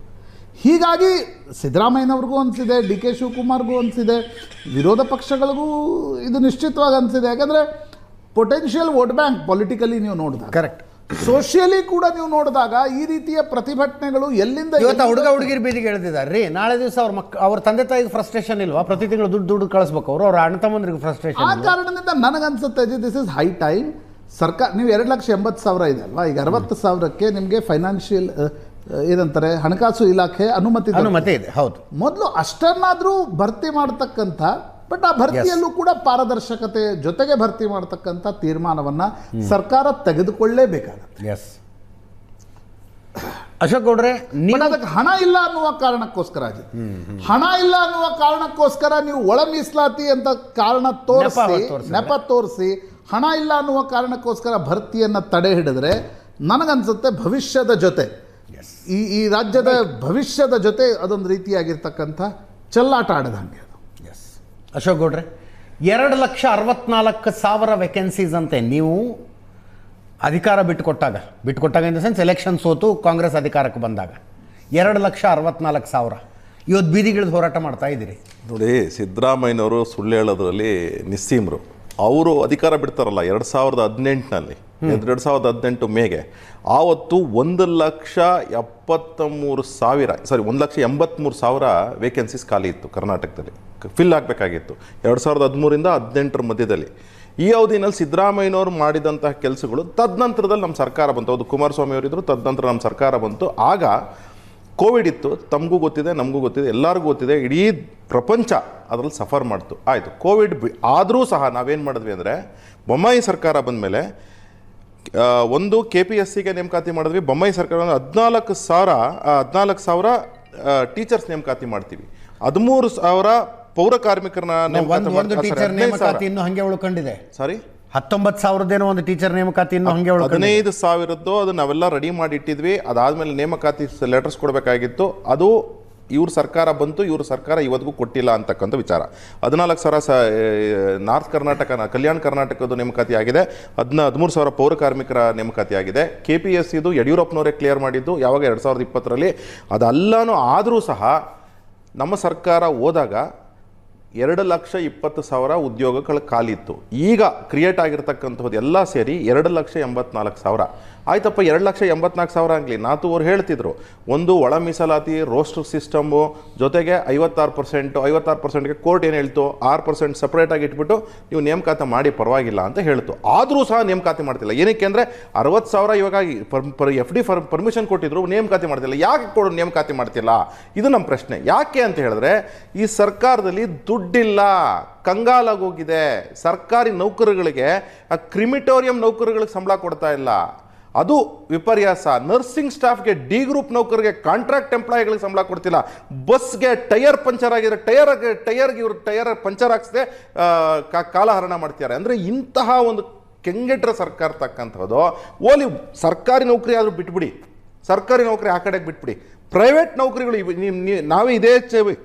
ಹೀಗಾಗಿ ಸಿದ್ದರಾಮಯ್ಯನವ್ರಿಗೂ ಅನಿಸಿದೆ, ಡಿ ಕೆ ಶಿವಕುಮಾರ್ಗೂ ಅನಿಸಿದೆ, ವಿರೋಧ ಪಕ್ಷಗಳಿಗೂ ಇದು ನಿಶ್ಚಿತವಾಗಿ ಅನಿಸಿದೆ. ಯಾಕಂದರೆ ಪೊಟೆನ್ಷಿಯಲ್ ವೋಟ್ ಬ್ಯಾಂಕ್ ಪೊಲಿಟಿಕಲಿ ನೀವು ನೋಡಿದಾಗ, ಕರೆಕ್ಟ್, ಸೋಷಿಯಲಿ ಕೂಡ ನೀವು ನೋಡಿದಾಗ ಈ ರೀತಿಯ ಪ್ರತಿಭಟನೆಗಳು ಎಲ್ಲಿಂದ ಇವತ್ತು ಹುಡುಗ ಹುಡುಗಿರು ಬೀದಿಗೆ ಎಳೆದಿದ್ದಾರೆ ರೀ. ನಾಳೆ ದಿವಸ ಅವ್ರ ತಂದೆ ತಾಯಿಗೆ ಫ್ರಸ್ಟ್ರೇಷನ್ ಇಲ್ವಾ? ಪ್ರತಿ ತಿಂಗಳು ದುಡ್ಡು ಕಳಿಸ್ಬೇಕು ಅವರು, ಅವ್ರ ಅಣ್ಣ ತಮ್ಮಂದ್ರಿಗೆ ಫ್ರಸ್ಟ್ರೇಷನ್. ಆ ಕಾರಣದಿಂದ ನನಗನ್ಸುತ್ತೆ ದಿಸ್ ಇಸ್ ಹೈ ಟೈಮ್. ಸರ್ಕಾರ ನೀವು 2,80,000 ಇದೆ ಅಲ್ವಾ, ಈಗ 60,000ಕ್ಕೆ ನಿಮಗೆ ಫೈನಾನ್ಷಿಯಲ್ ಏನಂತಾರೆ, ಹಣಕಾಸು ಇಲಾಖೆ ಅನುಮತಿ ಇದೆ. ಹೌದು, ಮೊದಲು ಅಷ್ಟನ್ನಾದರೂ ಭರ್ತಿ ಮಾಡತಕ್ಕಂಥ, ಬಟ್ ಆ ಭರ್ತಿಯಲ್ಲೂ ಕೂಡ ಪಾರದರ್ಶಕತೆ ಜೊತೆಗೆ ಭರ್ತಿ ಮಾಡತಕ್ಕಂಥ ತೀರ್ಮಾನವನ್ನು ಸರ್ಕಾರ ತೆಗೆದುಕೊಳ್ಳೇಬೇಕಾಗುತ್ತೆ. ಎಸ್ ಅಶೋಕ್ ಗೌಡ್ರೆ, ಅದಕ್ಕೆ ಹಣ ಇಲ್ಲ ಅನ್ನುವ ಕಾರಣಕ್ಕೋಸ್ಕರ, ಹಣ ಇಲ್ಲ ಅನ್ನುವ ಕಾರಣಕ್ಕೋಸ್ಕರ ನೀವು ಒಳ ಮೀಸಲಾತಿ ಅಂತ ಕಾರಣ ನೆಪ ತೋರಿಸಿ ಹಣ ಇಲ್ಲ ಅನ್ನುವ ಕಾರಣಕ್ಕೋಸ್ಕರ ಭರ್ತಿಯನ್ನು ತಡೆ ಹಿಡಿದ್ರೆ ನನಗನ್ಸುತ್ತೆ ಭವಿಷ್ಯದ ಜೊತೆ, ಈ ರಾಜ್ಯದ ಭವಿಷ್ಯದ ಜೊತೆ ಅದೊಂದು ರೀತಿಯಾಗಿರ್ತಕ್ಕಂಥ ಚೆಲ್ಲಾಟ ಆಡದಂಗೆ ಅದು. ಎಸ್ ಅಶೋಕ್ ಗೌಡ್ರೆ, 2,64,000 ವೇಕೆನ್ಸೀಸ್ ಅಂತೆ ನೀವು ಅಧಿಕಾರ ಬಿಟ್ಟುಕೊಟ್ಟಾಗ ಇನ್ ದ ಸೆನ್ಸ್ ಎಲೆಕ್ಷನ್ ಸೋತು ಕಾಂಗ್ರೆಸ್ ಅಧಿಕಾರಕ್ಕೆ ಬಂದಾಗ 2,64,000 ಇವತ್ತು ಬೀದಿಗಿಳಿದು ಹೋರಾಟ ಮಾಡ್ತಾ ಇದ್ದೀರಿ. ನೋಡಿ, ಸಿದ್ದರಾಮಯ್ಯನವರು ಸುಳ್ಳು ಹೇಳೋದ್ರಲ್ಲಿ ನಿಸ್ಸೀಮರು. ಅವರು ಅಧಿಕಾರ ಬಿಡ್ತಾರಲ್ಲ 2018ನಲ್ಲಿ, 2018 ಮೇಗೆ, ಆವತ್ತು 1,83,000 ವೇಕೆನ್ಸೀಸ್ ಖಾಲಿ ಇತ್ತು ಕರ್ನಾಟಕದಲ್ಲಿ, ಫಿಲ್ ಆಗಬೇಕಾಗಿತ್ತು 2013ರಿಂದ 18 ಮಧ್ಯದಲ್ಲಿ. ಈ ಅವಧಿನಲ್ಲಿ ಸಿದ್ದರಾಮಯ್ಯನವರು ಮಾಡಿದಂತಹ ಕೆಲಸಗಳು, ತದನಂತರದಲ್ಲಿ ನಮ್ಮ ಸರ್ಕಾರ ಬಂತು. ಹೌದು, ಕುಮಾರಸ್ವಾಮಿ ಅವರಿದ್ದರು, ತದನಂತರ ನಮ್ಮ ಸರ್ಕಾರ ಬಂತು. ಆಗ ಕೋವಿಡ್ ಇತ್ತು, ತಮಗೂ ಗೊತ್ತಿದೆ, ನಮಗೂ ಗೊತ್ತಿದೆ, ಎಲ್ಲರಿಗೂ ಗೊತ್ತಿದೆ, ಇಡೀ ಪ್ರಪಂಚ ಅದರಲ್ಲಿ ಸಫರ್ ಮಾಡ್ತು. ಆಯಿತು, ಕೋವಿಡ್ ಆದರೂ ಸಹ ನಾವೇನು ಮಾಡಿದ್ವಿ ಅಂದರೆ, ಬೊಮ್ಮಾಯಿ ಸರ್ಕಾರ ಬಂದ ಮೇಲೆ ಒಂದು KPSCಗೆ ನೇಮಕಾತಿ ಮಾಡಿದ್ವಿ. ಬೊಮ್ಮಾಯಿ ಸರ್ಕಾರ 14,000 ಟೀಚರ್ಸ್ ನೇಮಕಾತಿ ಮಾಡ್ತೀವಿ, 13,000 ಪೌರ ಕಾರ್ಮಿಕರನ್ನ ನೇಮಕಾತಿ ಇನ್ನೂ ಹಂಗೆ ಉಳ್ಕೊಂಡಿದೆ. ಸಾರಿ, 19,000 ಒಂದು ಟೀಚರ್ ನೇಮಕಾತಿ ಇನ್ನೂ ಹಂಗೆ 15,000 ಅದು ನಾವೆಲ್ಲ ರೆಡಿ ಮಾಡಿ ಇಟ್ಟಿದ್ವಿ. ಅದಾದಮೇಲೆ ನೇಮಕಾತಿ ಲೆಟರ್ಸ್ ಕೊಡಬೇಕಾಗಿತ್ತು. ಅದು ಇವ್ರ ಸರ್ಕಾರ ಬಂತು, ಇವ್ರ ಸರ್ಕಾರ ಇವತ್ತಿಗೂ ಕೊಟ್ಟಿಲ್ಲ ಅಂತಕ್ಕಂಥ ವಿಚಾರ. 14,000 ನಾರ್ತ್ ಕರ್ನಾಟಕ, ಕಲ್ಯಾಣ ಕರ್ನಾಟಕದ ನೇಮಕಾತಿ ಆಗಿದೆ. 13,000 ಪೌರ ಕಾರ್ಮಿಕರ ನೇಮಕಾತಿ ಆಗಿದೆ. KPSCದು ಯಡಿಯೂರಪ್ಪನವರೇ ಕ್ಲಿಯರ್ ಮಾಡಿದ್ದು ಯಾವಾಗ 2020ರಲ್ಲಿ. ಅದೆಲ್ಲನೂ ಆದರೂ ಸಹ ನಮ್ಮ ಸರ್ಕಾರ ಹೋದಾಗ 2,20,000 ಉದ್ಯೋಗಗಳು ಖಾಲಿ ಇತ್ತು. ಈಗ ಕ್ರಿಯೇಟ್ ಆಗಿರ್ತಕ್ಕಂಥದ್ದು ಎಲ್ಲ ಸೇರಿ 2,84,000 ಆಯ್ತಪ್ಪ. 2,84,000 ಆಗಲಿ, ನಾತು ಅವ್ರು ಹೇಳ್ತಿದ್ರು, ಒಂದು ಒಳ ಮೀಸಲಾತಿ ರೋಸ್ಟರ್ ಸಿಸ್ಟಮು ಜೊತೆಗೆ 56%ಗೆ ಕೋರ್ಟ್ ಏನು ಹೇಳ್ತು, 6% ಸಪ್ರೇಟಾಗಿ ಇಟ್ಬಿಟ್ಟು ನೀವು ನೇಮಕಾತಿ ಮಾಡಿ ಪರವಾಗಿಲ್ಲ ಅಂತ ಹೇಳ್ತು. ಆದರೂ ಸಹ ನೇಮಕಾತಿ ಮಾಡ್ತಿಲ್ಲ. ಏನಕ್ಕೆ ಅಂದರೆ 60,000 ಇವಾಗ FD ಪರ್ಮಿಷನ್ ಕೊಟ್ಟಿದ್ರು, ನೇಮಕಾತಿ ಮಾಡ್ತಿಲ್ಲ. ಯಾಕೆ ನೇಮಕಾತಿ ಮಾಡ್ತಿಲ್ಲ? ಇದು ನಮ್ಮ ಪ್ರಶ್ನೆ. ಯಾಕೆ ಅಂತ ಹೇಳಿದ್ರೆ, ಈ ಸರ್ಕಾರದಲ್ಲಿ ದುಡ್ಡಿಲ್ಲ, ಕಂಗಾಲಾಗೋಗಿದೆ. ಸರ್ಕಾರಿ ನೌಕರರಿಗೆ, ಕ್ರಿಮಿಟೋರಿಯಂ ನೌಕರಗಳಿಗೆ ಸಂಬಳ ಕೊಡ್ತಾ ಇಲ್ಲ, ಅದು ವಿಪರ್ಯಾಸ. ನರ್ಸಿಂಗ್ ಸ್ಟಾಫ್ಗೆ, ಡಿ ಗ್ರೂಪ್ ನೌಕರಿಗೆ, ಕಾಂಟ್ರಾಕ್ಟ್ ಎಂಪ್ಲಾಯಿಗಳಿಗೆ ಸಂಬಳ ಕೊಡ್ತಿಲ್ಲ. ಬಸ್ಗೆ ಟೈರ್ ಪಂಚರ್ ಆಗಿದ್ರೆ ಟೈರ್ಗೆ ಇವರು ಟೈರ್ ಪಂಚರ್ ಹಾಕ್ಸದೆ ಕಾಲಹರಣ ಮಾಡ್ತಿದ್ದಾರೆ. ಅಂದರೆ ಇಂತಹ ಒಂದು ಕೆಂಗೆಟ್ರ ಸರ್ಕಾರ ತಕ್ಕಂಥದ್ದು. ಓಲಿ ಸರ್ಕಾರಿ ನೌಕರಿ ಆದರೂ ಬಿಟ್ಬಿಡಿ, ಸರ್ಕಾರಿ ನೌಕರಿ ಆ ಕಡೆಗೆ ಬಿಟ್ಬಿಡಿ. ಪ್ರೈವೇಟ್ ನೌಕರಿಗಳು ನಾವೇ ಇದೇ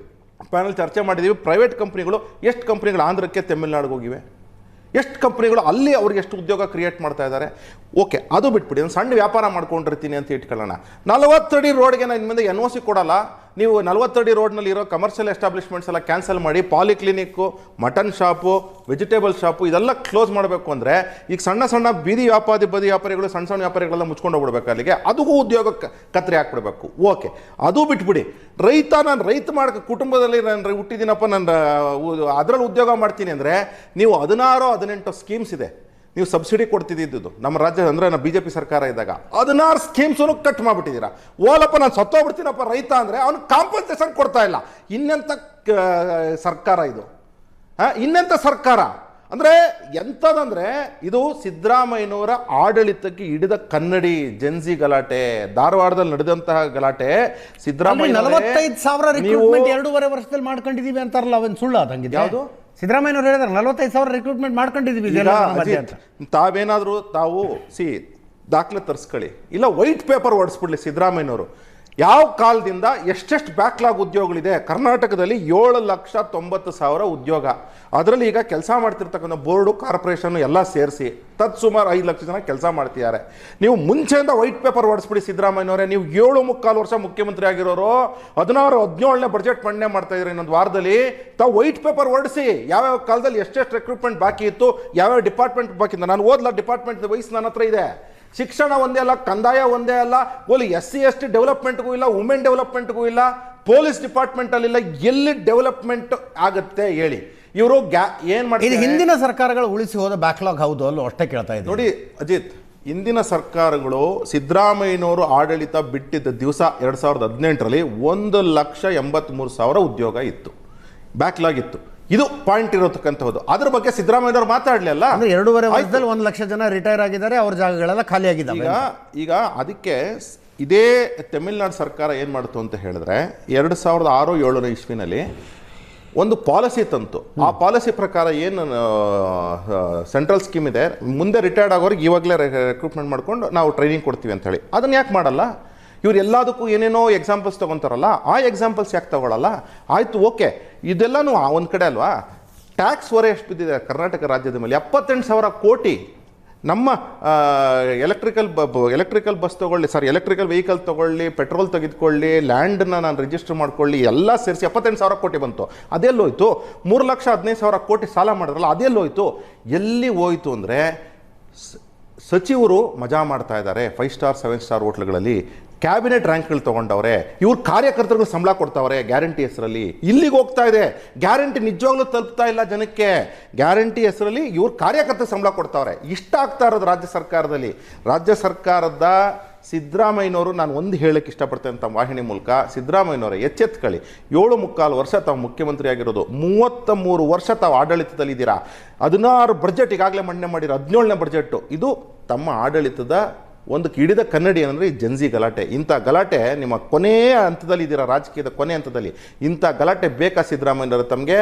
ಪ್ಯಾನಲ್ ಚರ್ಚೆ ಮಾಡಿದ್ದೀವಿ. ಪ್ರೈವೇಟ್ ಕಂಪ್ನಿಗಳು, ಎಷ್ಟು ಕಂಪ್ನಿಗಳು ಆಂಧ್ರಕ್ಕೆ, ತಮಿಳ್ನಾಡಿಗೆ ಹೋಗಿವೆ, ಎಷ್ಟು ಕಂಪ್ನಿಗಳು ಅಲ್ಲಿ ಅವ್ರಿಗೆ ಎಷ್ಟು ಉದ್ಯೋಗ ಕ್ರಿಯೇಟ್ ಮಾಡ್ತಾ ಇದ್ದಾರೆ. ಓಕೆ, ಅದು ಬಿಟ್ಬಿಡಿ. ನಾನು ಸಣ್ಣ ವ್ಯಾಪಾರ ಮಾಡ್ಕೊಂಡಿರ್ತೀನಿ ಅಂತ ಇಟ್ಕೊಳ್ಳೋಣ. 40 ಅಡಿ ರೋಡ್ಗೆ ನಾನು ಇನ್ಮೇಲೆ NOC ಕೊಡಲ್ಲ. ನೀವು 40 ಅಡಿ ರೋಡ್ನಲ್ಲಿ ಇರೋ ಕಮರ್ಷಿಯಲ್ ಎಸ್ಟಾಬ್ಲಿಷ್ಮೆಂಟ್ಸ್ ಎಲ್ಲ ಕ್ಯಾನ್ಸಲ್ ಮಾಡಿ, ಪಾಲಿಕ್ಲಿನಿಕ್ಕು, ಮಟನ್ ಶಾಪು, ವೆಜಿಟೇಬಲ್ ಶಾಪು ಇದೆಲ್ಲ ಕ್ಲೋಸ್ ಮಾಡಬೇಕು ಅಂದರೆ, ಈಗ ಸಣ್ಣ ಬದಿ ವ್ಯಾಪಾರಿಗಳು, ಸಣ್ಣ ವ್ಯಾಪಾರಿಗಳೆಲ್ಲ ಮುಚ್ಕೊಂಡು ಹೋಗ್ಬಿಡ್ಬೇಕು ಅಲ್ಲಿಗೆ. ಅದಕ್ಕೂ ಉದ್ಯೋಗ ಕತ್ತರಿ ಹಾಕ್ಬಿಡ್ಬೇಕು. ಓಕೆ, ಅದು ಬಿಟ್ಬಿಡಿ. ನಾನು ರೈತ ಕುಟುಂಬದಲ್ಲಿ ನಾನು ಹುಟ್ಟಿದ್ದೀನಪ್ಪ, ನಾನು ಅದರಲ್ಲಿ ಉದ್ಯೋಗ ಮಾಡ್ತೀನಿ ಅಂದರೆ, ನೀವು 16-18 ಸ್ಕೀಮ್ಸ್ ಇದೆ. ನೀವು ಸಬ್ಸಿಡಿ ಕೊಡ್ತಿದ್ದು ನಮ್ಮ ರಾಜ್ಯ ಅಂದರೆ ನಾವು BJP ಸರ್ಕಾರ ಇದ್ದಾಗ 16 ಸ್ಕೀಮ್ಸನ್ನು ಕಟ್ ಮಾಡಿಬಿಟ್ಟಿದ್ದೀರಾ. ಓಲಪ್ಪ ನಾನು ಸತ್ತೋಗ್ಬಿಡ್ತೀನಪ್ಪ ರೈತ ಅಂದರೆ ಅವ್ನಿಗೆ ಕಾಂಪನ್ಸೇಷನ್ ಕೊಡ್ತಾ ಇಲ್ಲ. ಇನ್ನೆಂಥ ಸರ್ಕಾರ ಇದು? ಇನ್ನೆಂಥ ಸರ್ಕಾರ ಅಂದರೆ ಎಂಥದಂದರೆ ಇದು ಸಿದ್ದರಾಮಯ್ಯನವರ ಆಡಳಿತಕ್ಕೆ ಹಿಡಿದ ಕನ್ನಡಿ. ಜೆನ್ಸಿ ಗಲಾಟೆ, ಧಾರವಾಡದಲ್ಲಿ ನಡೆದಂತಹ ಗಲಾಟೆ, ಸಿದ್ದರಾಮಯ್ಯ 45,000 ರಿಕ್ರೂಟ್ಮೆಂಟ್ 2.5 ವರ್ಷದಲ್ಲಿ ಮಾಡ್ಕೊಂಡಿದೀವಿ ಅಂತಾರಲ್ಲ, ಅವನ್ ಸುಳ್ಳು ಅದಂಗಿದೆ. ಯಾವುದು ಸಿದ್ದರಾಮಯ್ಯನವ್ರು ಹೇಳಿದ್ರೆ 45,000 ರಿಕ್ರೂಟ್ಮೆಂಟ್ ಮಾಡ್ಕೊಂಡಿದೀವಿ. ತಾವೇನಾದರೂ ದಾಖಲೆ ತರಿಸ್ಕೊಳ್ಳಿ, ಇಲ್ಲ ವೈಟ್ ಪೇಪರ್ ಹೊಡಿಸ್ಬಿಡ್ಲಿ ಸಿದ್ದರಾಮಯ್ಯನವರು. ಯಾವ ಕಾಲದಿಂದ ಎಷ್ಟೆಷ್ಟು ಬ್ಯಾಕ್ಲಾಗ್ ಉದ್ಯೋಗಗಳಿದೆ ಕರ್ನಾಟಕದಲ್ಲಿ? 7,90,000 ಉದ್ಯೋಗ. ಅದರಲ್ಲಿ ಈಗ ಕೆಲಸ ಮಾಡ್ತಿರ್ತಕ್ಕಂಥ ಬೋರ್ಡು, ಕಾರ್ಪೊರೇಷನ್ ಎಲ್ಲ ಸೇರಿಸಿ ತತ್ಸುಮಾರು 5 ಲಕ್ಷ ಜನ ಕೆಲಸ ಮಾಡ್ತಿದ್ದಾರೆ. ನೀವು ಮುಂಚೆಯಿಂದ ವೈಟ್ ಪೇಪರ್ ಹೊಡಿಸ್ಬಿಡಿ ಸಿದ್ದರಾಮಯ್ಯನವರೇ. ನೀವು 7.25 ವರ್ಷ ಮುಖ್ಯಮಂತ್ರಿ ಆಗಿರೋರು 16-17ನೇ ಬಜೆಟ್ ಮಂಡನೆ ಮಾಡ್ತಾ ಇದ್ದೀರಿ. ಇನ್ನೊಂದು ವಾರದಲ್ಲಿ ತಾವು ವೈಟ್ ಪೇಪರ್ ಹೊಡಿಸಿ ಯಾವ್ಯಾವ ಕಾಲದಲ್ಲಿ ಎಷ್ಟೆಷ್ಟು ರಿಕ್ರೂಟ್ಮೆಂಟ್ ಬಾಕಿ ಇತ್ತು, ಯಾವ್ಯಾವ ಡಿಪಾರ್ಟ್ಮೆಂಟ್ ಬಾಕಿ ಇತ್ತು. ನಾನು ಓದ್ಲ ಡಿಪಾರ್ಟ್ಮೆಂಟ್ ವಯಸ್ಸು ನನ್ನ ಹತ್ರ ಇದೆ. ಶಿಕ್ಷಣ ಒಂದೇ ಅಲ್ಲ, ಕಂದಾಯ ಒಂದೇ ಅಲ್ಲ, SC ST ಡೆವಲಪ್ಮೆಂಟ್ಗೂ ಇಲ್ಲ, ವುಮೆನ್ ಡೆವಲಪ್ಮೆಂಟ್ಗೂ ಇಲ್ಲ, ಪೊಲೀಸ್ ಡಿಪಾರ್ಟ್ಮೆಂಟಲ್ಲಿಲ್ಲ. ಎಲ್ಲಿ ಡೆವಲಪ್ಮೆಂಟ್ ಆಗುತ್ತೆ ಹೇಳಿ? ಇವರು ಏನು ಮಾಡ್ತಾರೆ? ಹಿಂದಿನ ಸರ್ಕಾರಗಳು ಉಳಿಸಿ ಹೋದ ಬ್ಯಾಕ್ಲಾಗ್ ಹೌದು ಅಲ್ಲೋ ಅಷ್ಟೇ ಕೇಳ್ತಾ ಇದ್ದೀನಿ. ನೋಡಿ ಅಜಿತ್, ಹಿಂದಿನ ಸರ್ಕಾರಗಳು ಸಿದ್ದರಾಮಯ್ಯನವರು ಆಡಳಿತ ಬಿಟ್ಟಿದ್ದ ದಿವಸ 2018ರಲ್ಲಿ 1,83,000 ಉದ್ಯೋಗ ಇತ್ತು, ಬ್ಯಾಕ್ಲಾಗ್ ಇತ್ತು. ಇದು ಪಾಯಿಂಟ್ ಇರತಕ್ಕಂಥದ್ದು. ಅದ್ರ ಬಗ್ಗೆ ಸಿದ್ದರಾಮಯ್ಯನವರು ಮಾತಾಡಲಿಲ್ಲ. 2.5 ವರ್ಷದಲ್ಲಿ 1 ಲಕ್ಷ ಜನ ರಿಟೈರ್ ಆಗಿದ್ದಾರೆ, ಅವ್ರ ಜಾಗಗಳೆಲ್ಲ ಖಾಲಿ ಆಗಿದ್ದಾವೆ. ಈಗ ಅದಕ್ಕೆ ಇದೇ ತಮಿಳುನಾಡು ಸರ್ಕಾರ ಏನು ಮಾಡ್ತು ಅಂತ ಹೇಳಿದ್ರೆ 2006-07 ಇಸ್ವಿನಲ್ಲಿ ಒಂದು ಪಾಲಿಸಿ ತಂತು. ಆ ಪಾಲಿಸಿ ಪ್ರಕಾರ ಏನು ಸೆಂಟ್ರಲ್ ಸ್ಕೀಮ್ ಇದೆ, ಮುಂದೆ ರಿಟೈರ್ಡ್ ಆಗೋರಿಗೆ ಇವಾಗಲೇ ರಿಕ್ರೂಟ್ಮೆಂಟ್ ಮಾಡ್ಕೊಂಡು ನಾವು ಟ್ರೈನಿಂಗ್ ಕೊಡ್ತೀವಿ ಅಂತ ಹೇಳಿ. ಅದನ್ನು ಯಾಕೆ ಮಾಡಲ್ಲ? ಇವ್ರು ಎಲ್ಲದಕ್ಕೂ ಏನೇನೋ ಎಕ್ಸಾಂಪಲ್ಸ್ ತೊಗೊತಾರಲ್ಲ, ಆ ಎಕ್ಸಾಂಪಲ್ಸ್ ಯಾಕೆ ತಗೊಳ್ಳಲ್ಲ? ಆಯಿತು, ಓಕೆ, ಇದೆಲ್ಲನೂ ಒಂದು ಕಡೆ ಅಲ್ವಾ? ಟ್ಯಾಕ್ಸ್ ಹೊರೆ ಎಷ್ಟು ಬಿದ್ದಿದೆ ಕರ್ನಾಟಕ ರಾಜ್ಯದ ಮೇಲೆ? 78,000 ಕೋಟಿ. ನಮ್ಮ ಎಲೆಕ್ಟ್ರಿಕಲ್ ಬಸ್ ತೊಗೊಳ್ಳಿ, ಎಲೆಕ್ಟ್ರಿಕಲ್ ವೆಹಿಕಲ್ ತೊಗೊಳ್ಳಿ, ಪೆಟ್ರೋಲ್ ತೆಗೆದುಕೊಳ್ಳಿ, ಲ್ಯಾಂಡನ್ನ ನಾನು ರಿಜಿಸ್ಟರ್ ಮಾಡ್ಕೊಳ್ಳಿ, ಎಲ್ಲ ಸೇರಿಸಿ 78,000 ಕೋಟಿ ಬಂತು. ಅದೆಲ್ಲೋಯ್ತು? 3,15,000 ಕೋಟಿ ಸಾಲ ಮಾಡಿದ್ರಲ್ಲ, ಅದೆಲ್ಲೋಯ್ತು? ಎಲ್ಲಿ ಹೋಯ್ತು ಅಂದರೆ ಸಚಿವರು ಮಜಾ ಮಾಡ್ತಾ ಇದ್ದಾರೆ 5 ಸ್ಟಾರ್ 7 ಸ್ಟಾರ್ ಹೋಟ್ಲ್ಗಳಲ್ಲಿ, ಕ್ಯಾಬಿನೆಟ್ ರ್ಯಾಂಕ್ಗಳು ತೊಗೊಂಡವ್ರೆ, ಇವ್ರ ಕಾರ್ಯಕರ್ತರುಗಳು ಸಂಬಳ ಕೊಡ್ತಾವ್ರೆ ಗ್ಯಾರಂಟಿ ಹೆಸರಲ್ಲಿ. ಇಲ್ಲಿಗೆ ಹೋಗ್ತಾ ಇದೆ. ಗ್ಯಾರಂಟಿ ನಿಜವಾಗ್ಲೂ ತಲುಪ್ತಾ ಇಲ್ಲ ಜನಕ್ಕೆ. ಗ್ಯಾರಂಟಿ ಹೆಸರಲ್ಲಿ ಇವ್ರ ಕಾರ್ಯಕರ್ತರು ಸಂಬಳ ಕೊಡ್ತಾವ್ರೆ. ಇಷ್ಟ ಆಗ್ತಾ ಇರೋದು ರಾಜ್ಯ ಸರ್ಕಾರದಲ್ಲಿ. ರಾಜ್ಯ ಸರ್ಕಾರದ ಸಿದ್ದರಾಮಯ್ಯನವರು, ನಾನು ಒಂದು ಹೇಳಕ್ಕೆ ಇಷ್ಟಪಡ್ತೇನೆ ಅಂತ ವಾಹಿನಿ ಮೂಲಕ, ಸಿದ್ದರಾಮಯ್ಯನವರೇ ಎಚ್ಚೆತ್ಕೊಳ್ಳಿ. 7.25 ವರ್ಷ ತಾವು ಮುಖ್ಯಮಂತ್ರಿ ಆಗಿರೋದು, 33 ವರ್ಷ ತಾವು ಆಡಳಿತದಲ್ಲಿದ್ದೀರಾ. 16 ಬಜೆಟ್ ಈಗಾಗಲೇ ಮಂಡನೆ ಮಾಡಿರೋ, 17ನೇ ಬಜೆಟ್ಟು. ಇದು ತಮ್ಮ ಆಡಳಿತದ ಒಂದು ಹಿಡಿದ ಕನ್ನಡಿ ಏನಂದರೆ ಈ ಜೆನ್ಸಿ ಗಲಾಟೆ. ಇಂಥ ಗಲಾಟೆ ನಿಮ್ಮ ಕೊನೆಯ ಹಂತದಲ್ಲಿ ಇದ್ದೀರಾ, ರಾಜಕೀಯದ ಕೊನೆ ಹಂತದಲ್ಲಿ. ಇಂಥ ಗಲಾಟೆ ಬೇಕಾ ಸಿದ್ದರಾಮಯ್ಯನವರು? ತಮಗೆ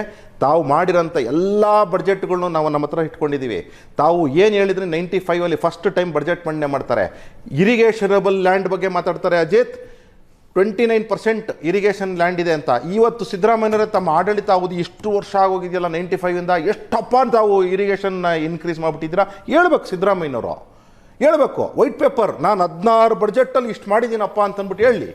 ತಾವು ಮಾಡಿರೋಂಥ ಎಲ್ಲ ಬಡ್ಜೆಟ್ಗಳನ್ನು ನಾವು ನಮ್ಮ ಹತ್ರ ಇಟ್ಕೊಂಡಿದ್ದೀವಿ. ತಾವು ಏನು ಹೇಳಿದ್ರೆ 95ಅಲ್ಲಿ ಫಸ್ಟ್ ಟೈಮ್ ಬಡ್ಜೆಟ್ ಮಂಡನೆ ಮಾಡ್ತಾರೆ. ಇರಿಗೇಷನಬಲ್ ಲ್ಯಾಂಡ್ ಬಗ್ಗೆ ಮಾತಾಡ್ತಾರೆ ಅಜಿತ್. 29% ಇರಿಗೇಷನ್ ಲ್ಯಾಂಡ್ ಇದೆ ಅಂತ. ಇವತ್ತು ಸಿದ್ದರಾಮಯ್ಯನವರೇ ತಮ್ಮ ಆಡಳಿತ ಅವಧಿ ಇಷ್ಟು ವರ್ಷ ಆಗೋಗಿದೆಯಲ್ಲ, 95ಇಂದ ಎಷ್ಟಪ್ಪ ತಾವು ಇರಿಗೇಷನ್ನ ಇನ್ಕ್ರೀಸ್ ಮಾಡಿಬಿಟ್ಟಿದ್ದೀರಾ? ಹೇಳ್ಬೇಕು ಸಿದ್ದರಾಮಯ್ಯನವರು, ಹೇಳ್ಬೇಕು. ವೈಟ್ ಪೇಪರ್, ನಾನು 16 ಬಡ್ಜೆಟಲ್ಲಿ ಇಷ್ಟು ಮಾಡಿದ್ದೀನಪ್ಪ ಅಂತಂದ್ಬಿಟ್ಟು ಹೇಳಿ.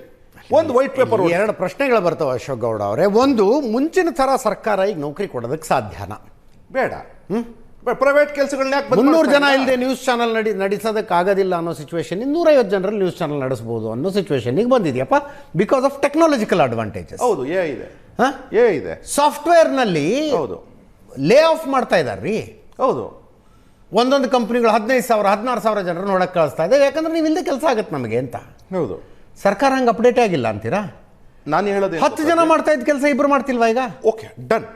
ಒಂದು ವೈಟ್ ಪೇಪರ್. 2 ಪ್ರಶ್ನೆಗಳು ಬರ್ತವೆ ಅಶೋಕ್ ಗೌಡ ಅವರೇ. ಒಂದು, ಮುಂಚಿನ ಥರ ಸರ್ಕಾರ ಈಗ ನೌಕರಿ ಕೊಡೋದಕ್ಕೆ ಸಾಧ್ಯನಾ? ಬೇಡ. ಪ್ರೈವೇಟ್ ಕೆಲಸಗಳನ್ನ ಯಾಕೆ 300 ಜನ ಇಲ್ಲದೆ ನ್ಯೂಸ್ ಚಾನಲ್ ನಡೆಸೋದಕ್ಕಾಗೋದಿಲ್ಲ ಅನ್ನೋ ಸಿಚುವೇಶನ್ 250 ಜನರಲ್ಲಿ ನ್ಯೂಸ್ ಚಾನಲ್ ನಡೆಸಬಹುದು ಅನ್ನೋ ಸಿಚುವೇಶನ್ಗೆ ಬಂದಿದೆಯಪ್ಪ, ಬಿಕಾಸ್ ಆಫ್ ಟೆಕ್ನಾಲಜಿಕಲ್ ಅಡ್ವಾಂಟೇಜಸ್. ಹೌದು, ಇದೆ. ಸಾಫ್ಟ್ವೇರ್ನಲ್ಲಿ ಹೌದು ಲೇ ಆಫ್ ಮಾಡ್ತಾ ಇದ್ದಾರ್ರಿ. ಹೌದು, ಒಂದೊಂದು ಕಂಪ್ನಿಗಳು 15,000 16,000 ಜನರು ನೋಡಕ್ಕೆ ಕಳಿಸ್ತಾ ಇದೆ. ಯಾಕಂದ್ರೆ ನೀವು ಇಲ್ಲದೆ ಕೆಲಸ ಆಗುತ್ತೆ ನಮಗೆ ಅಂತ. ಹೌದು, ಸರ್ಕಾರ ಹಂಗೆ ಅಪ್ಡೇಟ್ ಆಗಿಲ್ಲ ಅಂತೀರಾ? ನಾನು ಹೇಳೋದು 10 ಜನ ಮಾಡ್ತಾ ಇದ್ದ ಕೆಲಸ 2 ಮಾಡ್ತಿಲ್ವಾ ಈಗ? Okay, done,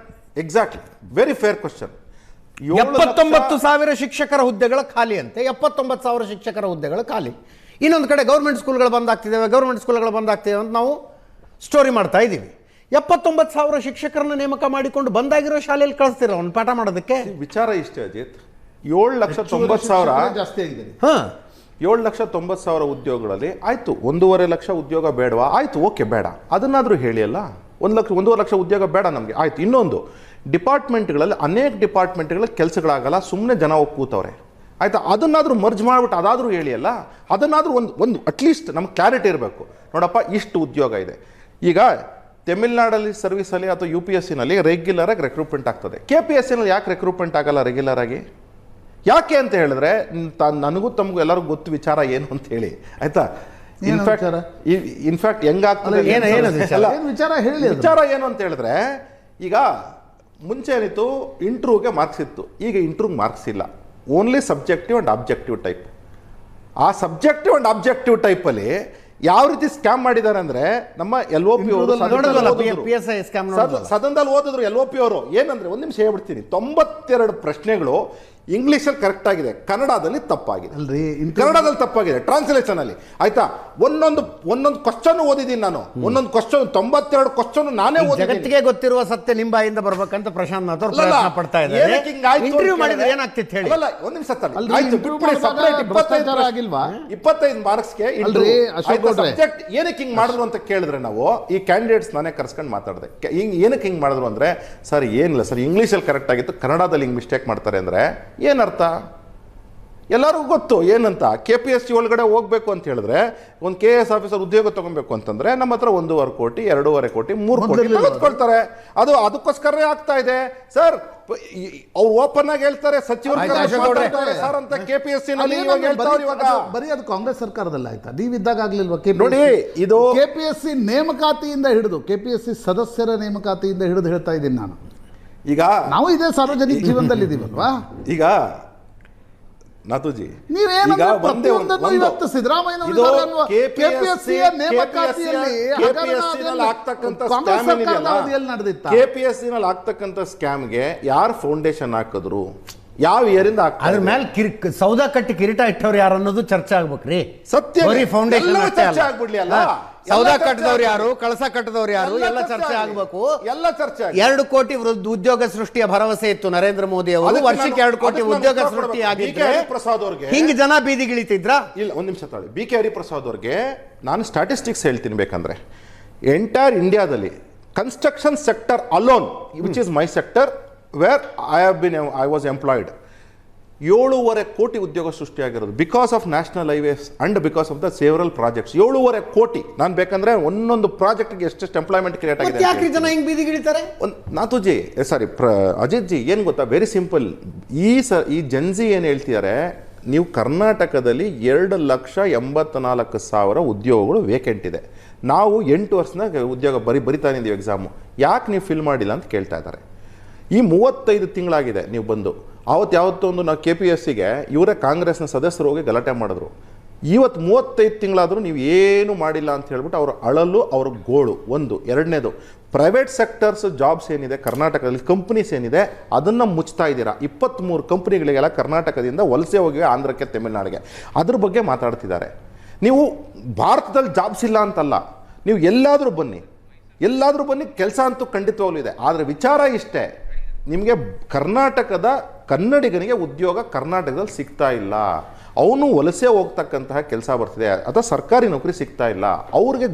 exactly, very fair question. 79,000 ಶಿಕ್ಷಕರ ಹುದ್ದೆಗಳ ಖಾಲಿ ಅಂತೆ. 79,000 ಶಿಕ್ಷಕರ ಹುದ್ದೆಗಳು ಖಾಲಿ. ಇನ್ನೊಂದು ಕಡೆ ಗೌರ್ಮೆಂಟ್ ಸ್ಕೂಲ್ಗಳು ಬಂದಾಗ್ತಿದ್ದೇವೆ ಅಂತ ನಾವು ಸ್ಟೋರಿ ಮಾಡ್ತಾ ಇದ್ದೀವಿ. 79,000 ಶಿಕ್ಷಕರನ್ನ ನೇಮಕ ಮಾಡಿಕೊಂಡು ಬಂದಾಗಿರೋ ಶಾಲೆಯಲ್ಲಿ ಕಳಿಸ್ತೀರ ಅವ್ನು ಪಾಠ ಮಾಡೋದಕ್ಕೆ? ವಿಚಾರ ಇಷ್ಟೇ ಅಜಿತ್, 7,90,000 ಜಾಸ್ತಿ ಆಗಿದೆ. 7,90,000 ಉದ್ಯೋಗಗಳಲ್ಲಿ ಆಯಿತು 1.5 ಲಕ್ಷ ಉದ್ಯೋಗ ಬೇಡವಾ? ಆಯಿತು, ಓಕೆ, ಬೇಡ, ಅದನ್ನಾದರೂ ಹೇಳಿ ಅಲ್ಲ. 1.5 ಲಕ್ಷ ಉದ್ಯೋಗ ಬೇಡ ನಮಗೆ, ಆಯಿತು. ಇನ್ನೊಂದು, ಡಿಪಾರ್ಟ್ಮೆಂಟ್ಗಳಲ್ಲಿ ಅನೇಕ ಡಿಪಾರ್ಟ್ಮೆಂಟ್ಗಳಲ್ಲಿ ಕೆಲಸಗಳಾಗಲ್ಲ, ಸುಮ್ಮನೆ ಜನ ಹೋಗಿ ಕೂತವ್ರೆ, ಆಯಿತಾ? ಅದನ್ನಾದರೂ ಮರ್ಜ್ ಮಾಡಿಬಿಟ್ಟು ಅದಾದರೂ ಹೇಳಿ ಅಲ್ಲ. ಅದನ್ನಾದರೂ ಒಂದು ಅಟ್ಲೀಸ್ಟ್ ನಮ್ಗೆ ಕ್ಲಾರಿಟಿ ಇರಬೇಕು. ನೋಡಪ್ಪ, ಇಷ್ಟು ಉದ್ಯೋಗ ಇದೆ. ಈಗ ತಮಿಳ್ನಾಡಲ್ಲಿ ಸರ್ವಿಸಲ್ಲಿ ಅಥವಾ UPSCನಲ್ಲಿ ರೆಗ್ಯುಲರಾಗಿ ರೆಕ್ರೂಟ್ಮೆಂಟ್ ಆಗ್ತದೆ. KPSCನಲ್ಲಿ ಯಾಕೆ ರೆಕ್ರೂಟ್ಮೆಂಟ್ ಆಗಲ್ಲ ರೆಗ್ಯುಲರ್ ಆಗಿ? ಯಾಕೆ ಅಂತ ಹೇಳಿದ್ರೆ, ನನಗೂ ತಮಗೂ ಎಲ್ಲರಿಗೂ ಗೊತ್ತು ವಿಚಾರ ಏನು ಅಂತ ಹೇಳಿ, ಆಯ್ತಾ? ಇನ್ಫ್ಯಾಕ್ಟ್ ಹೆಂಗಾಗ್ತದೆ ವಿಚಾರ ಏನು ಅಂತ ಹೇಳಿದ್ರೆ, ಈಗ ಮುಂಚೆ ಏನಿತ್ತು, ಇಂಟ್ರ್ಯೂಗೆ ಮಾರ್ಕ್ಸ್ ಇತ್ತು, ಈಗ ಇಂಟ್ರ್ಯೂಗೆ ಮಾರ್ಕ್ಸ್ ಇಲ್ಲ. Only subjective and objective type. ಆ ಸಬ್ಜೆಕ್ಟಿವ್ ಆ್ಯಂಡ್ ಆಬ್ಜೆಕ್ಟಿವ್ ಟೈಪಲ್ಲಿ ಯಾವ ರೀತಿ ಸ್ಕ್ಯಾಮ್ ಮಾಡಿದ್ದಾರೆ ಅಂದರೆ, ನಮ್ಮ LOP ಅವರು ಸದನದಲ್ಲಿ ಓದಿದ್ರು. LOP ಅವರು ಏನಂದ್ರೆ, ಒಂದು ನಿಮಿಷ ಹೇಳ್ಬಿಡ್ತೀನಿ, 92 ಪ್ರಶ್ನೆಗಳು ಇಂಗ್ಲೀಷಲ್ಲಿ ಕರೆಕ್ಟ್ ಆಗಿದೆ, ಕನ್ನಡದಲ್ಲಿ ತಪ್ಪಾಗಿದೆ. ಕನ್ನಡದಲ್ಲಿ ತಪ್ಪಾಗಿದೆ ಟ್ರಾನ್ಸ್ಲೇಷನ್ ಅಲ್ಲಿ. ಆಯ್ತಾ, ಒಂದೊಂದು ಕ್ವಶನ್ ಓದಿದ್ದೀನಿ ನಾನು. ಒಂದೊಂದು ಕ್ವಶನ್ 92 ಕ್ವಶನ್ ನಾನೇ ಜಗತ್ತಿಗೆ ಗೊತ್ತಿರುವ ಸತ್ಯ ನಿಮ್ಮ ಬಾಯಿಂದ ಬರ್ಬೇಕಂತ ಪ್ರಶಾಂತ್ ನಾಥ್ ಅವರು ಪ್ರಯತ್ನ ಪಡ್ತಾ ಇದ್ದಾರೆ. ಇಂಟರ್ವ್ಯೂ ಮಾಡಿದ್ರೆ ಏನಾಗ್ತಿತ್ತು ಹೇಳಿ. ಒಂದ್ ನಿಮಿಷ, 25 ಮಾರ್ಕ್ಸ್ಗೆ ಸಬ್ಜೆಕ್ಟ್ ಏನಕ್ಕೆ ಹಿಂಗ್ ಮಾಡಿದ್ರು ಅಂತ ಕೇಳಿದ್ರೆ, ನಾವು ಈ ಕ್ಯಾಂಡಿಡೇಟ್ಸ್ ನಾನೇ ಕರ್ಸ್ಕೊಂಡು ಮಾತಾಡಿದೆ. ಏನಕ್ಕೆ ಹಿಂಗ್ ಮಾಡಿದ್ರು ಅಂದ್ರೆ, ಸರ್ ಏನಿಲ್ಲ ಸರ್, ಇಂಗ್ಲೀಷಲ್ಲಿ ಕರೆಕ್ಟ್ ಆಗಿತ್ತು, ಕನ್ನಡದಲ್ಲಿ ಹಿಂಗ್ ಮಿಸ್ಟೇಕ್ ಮಾಡ್ತಾರೆ ಅಂದ್ರೆ ಏನರ್ಥ? ಎಲ್ಲರಿಗೂ ಗೊತ್ತು ಏನಂತ. KPSC ಒಳಗಡೆ ಹೋಗ್ಬೇಕು ಅಂತ ಹೇಳಿದ್ರೆ, ಒಂದು KS ಆಫೀಸರ್ ಉದ್ಯೋಗ ತಗೊಬೇಕು ಅಂತಂದ್ರೆ ನಮ್ಮ ಹತ್ರ 1.5 ಕೋಟಿ 2.5 ಕೋಟಿ 3 ಕೋಟಿ ತೆಗೆದುಕೊಳ್ತಾರೆ. ಅದಕ್ಕೋಸ್ಕರ ಆಗ್ತಾ ಇದೆ ಸರ್. ಅವ್ರು ಓಪನ್ ಆಗಿ ಹೇಳ್ತಾರೆ, ಸಚಿವರು ಸರ್ ಅಂತ KPSC ನಲ್ಲಿ ಬರೀ ಅದು ಕಾಂಗ್ರೆಸ್ ಸರ್ಕಾರದಲ್ಲಿ ಆಯ್ತಾ? ನೀವಿದ್ದಾಗ ಆಗ್ಲಿಲ್ವಾ? ನೋಡಿ, ಇದು KPSC ನೇಮಕಾತಿಯಿಂದ ಹಿಡಿದು KPSC ಸದಸ್ಯರ ನೇಮಕಾತಿಯಿಂದ ಹಿಡಿದು ಹೇಳ್ತಾ ಇದ್ದೀನಿ ನಾನು. ಈಗ ನಾವು ಇದೇ ಸಾರ್ವಜನಿಕ ಜೀವನದಲ್ಲಿ ಇದೀವಲ್ವಾ? ಈಗ ನಾಥೂಜಿ, ಇವತ್ತು ಸಿದ್ದರಾಮಯ್ಯ KPSC ಆಗ್ತಕ್ಕಂಥ ಸ್ಕ್ಯಾಮ್ಗೆ ಯಾರು ಫೌಂಡೇಶನ್ ಹಾಕಿದ್ರು, ಯಾವ ಇಯರಿಂದ ಅದ್ರ ಮೇಲೆ ಸೌದಾ ಕಟ್ಟಿ ಕಿರೀಟ ಇಟ್ಟವ್ರು ಯಾರು ಅನ್ನೋದು ಚರ್ಚೆ ಆಗ್ಬೇಕ್ರಿ. ಸತ್ಯ ಫೌಂಡೇಶನ್ ಆಗ್ಬಿಡ್ಲಿ ಅಲ್ಲ. ಸೌದಾ ಕಟ್ಟದವ್ರು ಯಾರು, ಕಳಸ ಕಟ್ಟದವ್ರು ಯಾರು, ಎಲ್ಲ ಚರ್ಚೆ ಆಗ್ಬೇಕು. ಎಲ್ಲ ಚರ್ಚೆ. 2 ಕೋಟಿ ಉದ್ಯೋಗ ಸೃಷ್ಟಿಯ ಭರವಸೆ ಇತ್ತು ನರೇಂದ್ರ ಮೋದಿ ಅವರು. ವರ್ಷಕ್ಕೆ 2 ಕೋಟಿ ಉದ್ಯೋಗ ಸೃಷ್ಟಿ ಆಗಿದ್ರೆ ಹಿಂಗ್ ಜನ ಬೀದಿಗಿಳಿತಿದ್ರ? ಇಲ್ಲ, ಒಂದ್ ನಿಮಿಷ ತಾಳಿ. BK ಹರಿಪ್ರಸಾದ್ ಅವ್ರಿಗೆ ನಾನು ಸ್ಟಾಟಿಸ್ಟಿಕ್ಸ್ ಹೇಳ್ತೀನಿ ಬೇಕಂದ್ರೆ. ಎಂಟೈರ್ ಇಂಡಿಯಾದಲ್ಲಿ construction sector alone, which is my sector where I was employed, 7.5 ಕೋಟಿ ಉದ್ಯೋಗ ಸೃಷ್ಟಿಯಾಗಿರೋದು because of national highways and because of the several projects. 7.5 ಕೋಟಿ. ನಾನು ಬೇಕಂದ್ರೆ ಒಂದೊಂದು ಪ್ರಾಜೆಕ್ಟ್ಗೆ ಎಷ್ಟೆಷ್ಟು ಎಂಪ್ಲಾಯ್ಮೆಂಟ್ ಕ್ರಿಯೇಟ್ ಆಗಿದೆ. ಯಾಕೆ ಜನ ಹಿಂಗ್ ಬೀದಿಗಿಳಿತಾರೆ? ನಾಥೂಜಿ, ಸಾರಿ ಅಜಿತ್ ಜಿ, ಏನು ಗೊತ್ತಾ, ವೆರಿ ಸಿಂಪಲ್. ಈ ಜನ್ಜಿ ಏನು ಹೇಳ್ತಿದ್ದಾರೆ, ನೀವು ಕರ್ನಾಟಕದಲ್ಲಿ 2,84,000 ಉದ್ಯೋಗಗಳು ವೇಕೆಂಟ್ ಇದೆ. ನಾವು 8 ವರ್ಷದ ಉದ್ಯೋಗ ಬರಿತಾ ಇದ್ದೀವಿ ಎಕ್ಸಾಮು, ಯಾಕೆ ನೀವು ಫಿಲ್ ಮಾಡಿಲ್ಲ ಅಂತ ಕೇಳ್ತಾ ಇದ್ದಾರೆ. ಈ 35 ತಿಂಗಳಾಗಿದೆ ನೀವು ಬಂದು. ಯಾವತ್ತೊಂದು ನಾವು KPSCಗೆ ಇವರೇ ಕಾಂಗ್ರೆಸ್ನ ಸದಸ್ಯರು ಹೋಗಿ ಗಲಾಟೆ ಮಾಡಿದ್ರು. ಇವತ್ತು 35 ತಿಂಗಳಾದರೂ ನೀವು ಏನು ಮಾಡಿಲ್ಲ ಅಂತ ಹೇಳ್ಬಿಟ್ಟು ಅವ್ರ ಅಳಲು, ಅವ್ರ ಗೋಳು. ಒಂದು. ಎರಡನೇದು, ಪ್ರೈವೇಟ್ ಸೆಕ್ಟರ್ಸ್ ಜಾಬ್ಸ್ ಏನಿದೆ ಕರ್ನಾಟಕದಲ್ಲಿ, ಕಂಪ್ನೀಸ್ ಏನಿದೆ, ಅದನ್ನು ಮುಚ್ತಾ ಇದ್ದೀರಾ. 23 ಕಂಪ್ನಿಗಳಿಗೆಲ್ಲ ಕರ್ನಾಟಕದಿಂದ ವಲಸೆ ಹೋಗಿವೆ ಆಂಧ್ರಕ್ಕೆ, ತಮಿಳುನಾಡಿಗೆ. ಅದ್ರ ಬಗ್ಗೆ ಮಾತಾಡ್ತಿದ್ದಾರೆ. ನೀವು ಭಾರತದಲ್ಲಿ ಜಾಬ್ಸ್ ಇಲ್ಲ ಅಂತಲ್ಲ, ನೀವು ಎಲ್ಲಾದರೂ ಬನ್ನಿ ಕೆಲಸ ಅಂತೂ ಖಂಡಿತವಾಗ್ಲೂ ಇದೆ. ಆದರೆ ವಿಚಾರ ಇಷ್ಟೇ, ನಿಮಗೆ ಕರ್ನಾಟಕದ ಕನ್ನಡಿಗನಿಗೆ ಉದ್ಯೋಗ ಕರ್ನಾಟಕದಲ್ಲಿ ಸಿಗ್ತಾ ಇಲ್ಲ. ಅವನು ವಲಸೆ ಹೋಗ್ತಕ್ಕಂತಹ ಕೆಲಸ ಬರ್ತಿದೆ, ಅಥವಾ ಸರ್ಕಾರಿ ನೌಕರಿ ಸಿಗ್ತಾ ಇಲ್ಲ. ಅವ್ರಿಗೆ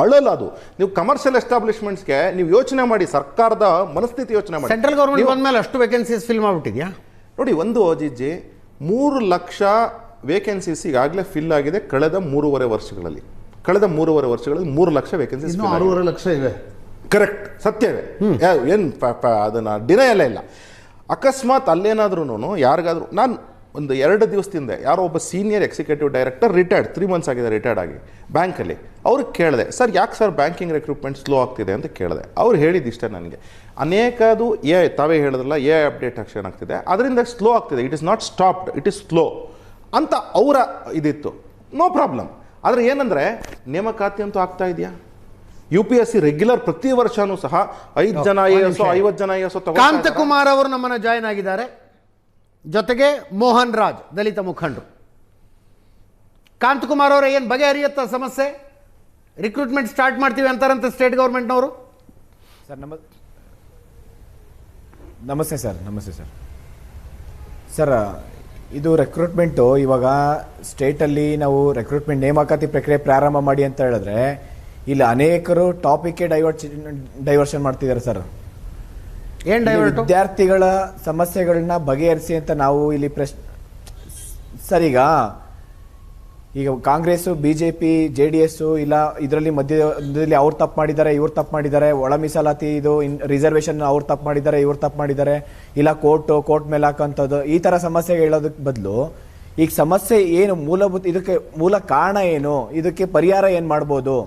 ಅಳಲದು. ನೀವು ಕಮರ್ಷಿಯಲ್ ಎಸ್ಟಾಬ್ಲಿಷ್ಮೆಂಟ್ಸ್ಗೆ ನೀವು ಯೋಚನೆ ಮಾಡಿ, ಸರ್ಕಾರದ ಮನಸ್ಥಿತಿ ಯೋಚನೆ ಮಾಡಿ. ಸೆಂಟ್ರಲ್ ಗೌರ್ಮೆಂಟ್ ಬಂದ್ಮೇಲೆ ಅಷ್ಟು ವೇಕೆನ್ಸೀಸ್ ಫಿಲ್ ಮಾಡ್ಬಿಟ್ಟಿದ್ಯಾ ನೋಡಿ. ಒಂದು ಅಜಿಜ್ಜಿ 3 ಲಕ್ಷ ವೇಕೆನ್ಸೀಸ್ ಈಗಾಗಲೇ ಫಿಲ್ ಆಗಿದೆ ಕಳೆದ 3.5 ವರ್ಷಗಳಲ್ಲಿ. 3 ಲಕ್ಷ ವೇಕೆನ್ಸೀಸ್, 6.5 ಲಕ್ಷ ಇವೆ. ಕರೆಕ್ಟ್, ಸತ್ಯವೇ, ಏನು ಅದನ್ನು ಡಿನಯಲ್ಲೇ ಇಲ್ಲ. ಅಕಸ್ಮಾತ್ ಅಲ್ಲೇನಾದ್ರೂ ಯಾರಿಗಾದ್ರೂ, ನಾನು ಒಂದು 2 ದಿವಸದಿಂದ ಯಾರೋ ಒಬ್ಬ senior executive director retired, 3 months ಆಗಿದೆ ರಿಟೈರ್ಡ್ ಆಗಿ ಬ್ಯಾಂಕಲ್ಲಿ, ಅವ್ರಿಗೆ ಕೇಳಿದೆ, ಸರ್ ಯಾಕೆ ಸರ್ ಬ್ಯಾಂಕಿಂಗ್ ರಿಕ್ರೂಟ್ಮೆಂಟ್ ಸ್ಲೋ ಆಗ್ತಿದೆ ಅಂತ ಕೇಳಿದೆ. ಅವ್ರು ಹೇಳಿದ್ದಿಷ್ಟೇ ನನಗೆ, ಅನೇಕದು ತಾವೇ ಹೇಳಿದ್ರಲ್ಲ, ಅಪ್ಡೇಟ್ ಆಕ್ಷನ್ ಆಗ್ತಿದೆ, ಅದರಿಂದ ಸ್ಲೋ ಆಗ್ತಿದೆ. It is not stopped, it is slow ಅಂತ ಅವರ ಇದಿತ್ತು. No problem. ಆದರೆ ಏನಂದರೆ ನೇಮಕಾತಿ ಅಂತೂ ಆಗ್ತಾ ಇದೆಯಾ? UPSC ರೆಗ್ಯುಲರ್ ಪ್ರತಿ ವರ್ಷನೂ ಸಹ 5 ಜನ IAS 50 ಜನ IAS ಕಾಂತಕುಮಾರ್ ಅವರು ನಮ್ಮನ್ನ ಜಾಯ್ನ್ ಆಗಿದ್ದಾರೆ. ಜೊತೆಗೆ ಮೋಹನ್ ರಾಜ್, ದಲಿತ ಮುಖಂಡರು. ಕಾಂತಕುಮಾರ್ ಅವರ ಏನು ಬಗೆಹರಿಯುತ್ತ ಸಮಸ್ಯೆ? ರಿಕ್ರೂಟ್ಮೆಂಟ್ ಸ್ಟಾರ್ಟ್ ಮಾಡ್ತೀವಿ ಅಂತಾರಂತೆ ಸ್ಟೇಟ್ ಗೌರ್ಮೆಂಟ್ನವರು. ಸರ್ ನಮಸ್ತೆ ಸರ್. ಇದು ರೆಕ್ರೂಟ್ಮೆಂಟು ಇವಾಗ ಸ್ಟೇಟಲ್ಲಿ ನಾವು ರೆಕ್ರೂಟ್ಮೆಂಟ್ ನೇಮಕಾತಿ ಪ್ರಕ್ರಿಯೆ ಪ್ರಾರಂಭ ಮಾಡಿ ಅಂತ ಹೇಳಿದ್ರೆ, ಇಲ್ಲಿ ಅನೇಕರು ಟಾಪಿಕ್ಗೆ ಡೈವರ್ಷನ್ ಮಾಡ್ತಿದ್ದಾರೆ ಸರ್. ಏನ್ ಡೈವರ್ಟ್? ವಿದ್ಯಾರ್ಥಿಗಳ ಸಮಸ್ಯೆಗಳನ್ನ ಬಗೆಹರಿಸಿ ಅಂತ ನಾವು ಇಲ್ಲಿ ಸರ್, ಈಗ ಕಾಂಗ್ರೆಸ್, BJP, JDS ಇಲ್ಲ ಇದರಲ್ಲಿ ಮಧ್ಯದಲ್ಲಿ ಅವ್ರು ತಪ್ಪು ಮಾಡಿದ್ದಾರೆ, ಇವ್ರು ತಪ್ಪು ಮಾಡಿದ್ದಾರೆ, ಒಳ ಮೀಸಲಾತಿ ಇದು ರಿಸರ್ವೇಶನ್ ಅವ್ರು ತಪ್ಪು ಮಾಡಿದ್ದಾರೆ, ಇವ್ರು ತಪ್ಪು ಮಾಡಿದ್ದಾರೆ, ಇಲ್ಲ ಕೋರ್ಟ್ ಮೇಲೆ ಹಾಕೋಂಥದ್ದು, ಈ ತರ ಸಮಸ್ಯೆ ಹೇಳೋದಕ್ಕೆ ಬದಲು ಈಗ ಸಮಸ್ಯೆ ಏನು, ಮೂಲಭೂತ ಇದಕ್ಕೆ ಮೂಲ ಕಾರಣ ಏನು, ಇದಕ್ಕೆ ಪರಿಹಾರ ಏನ್ ಮಾಡ್ಬೋದು,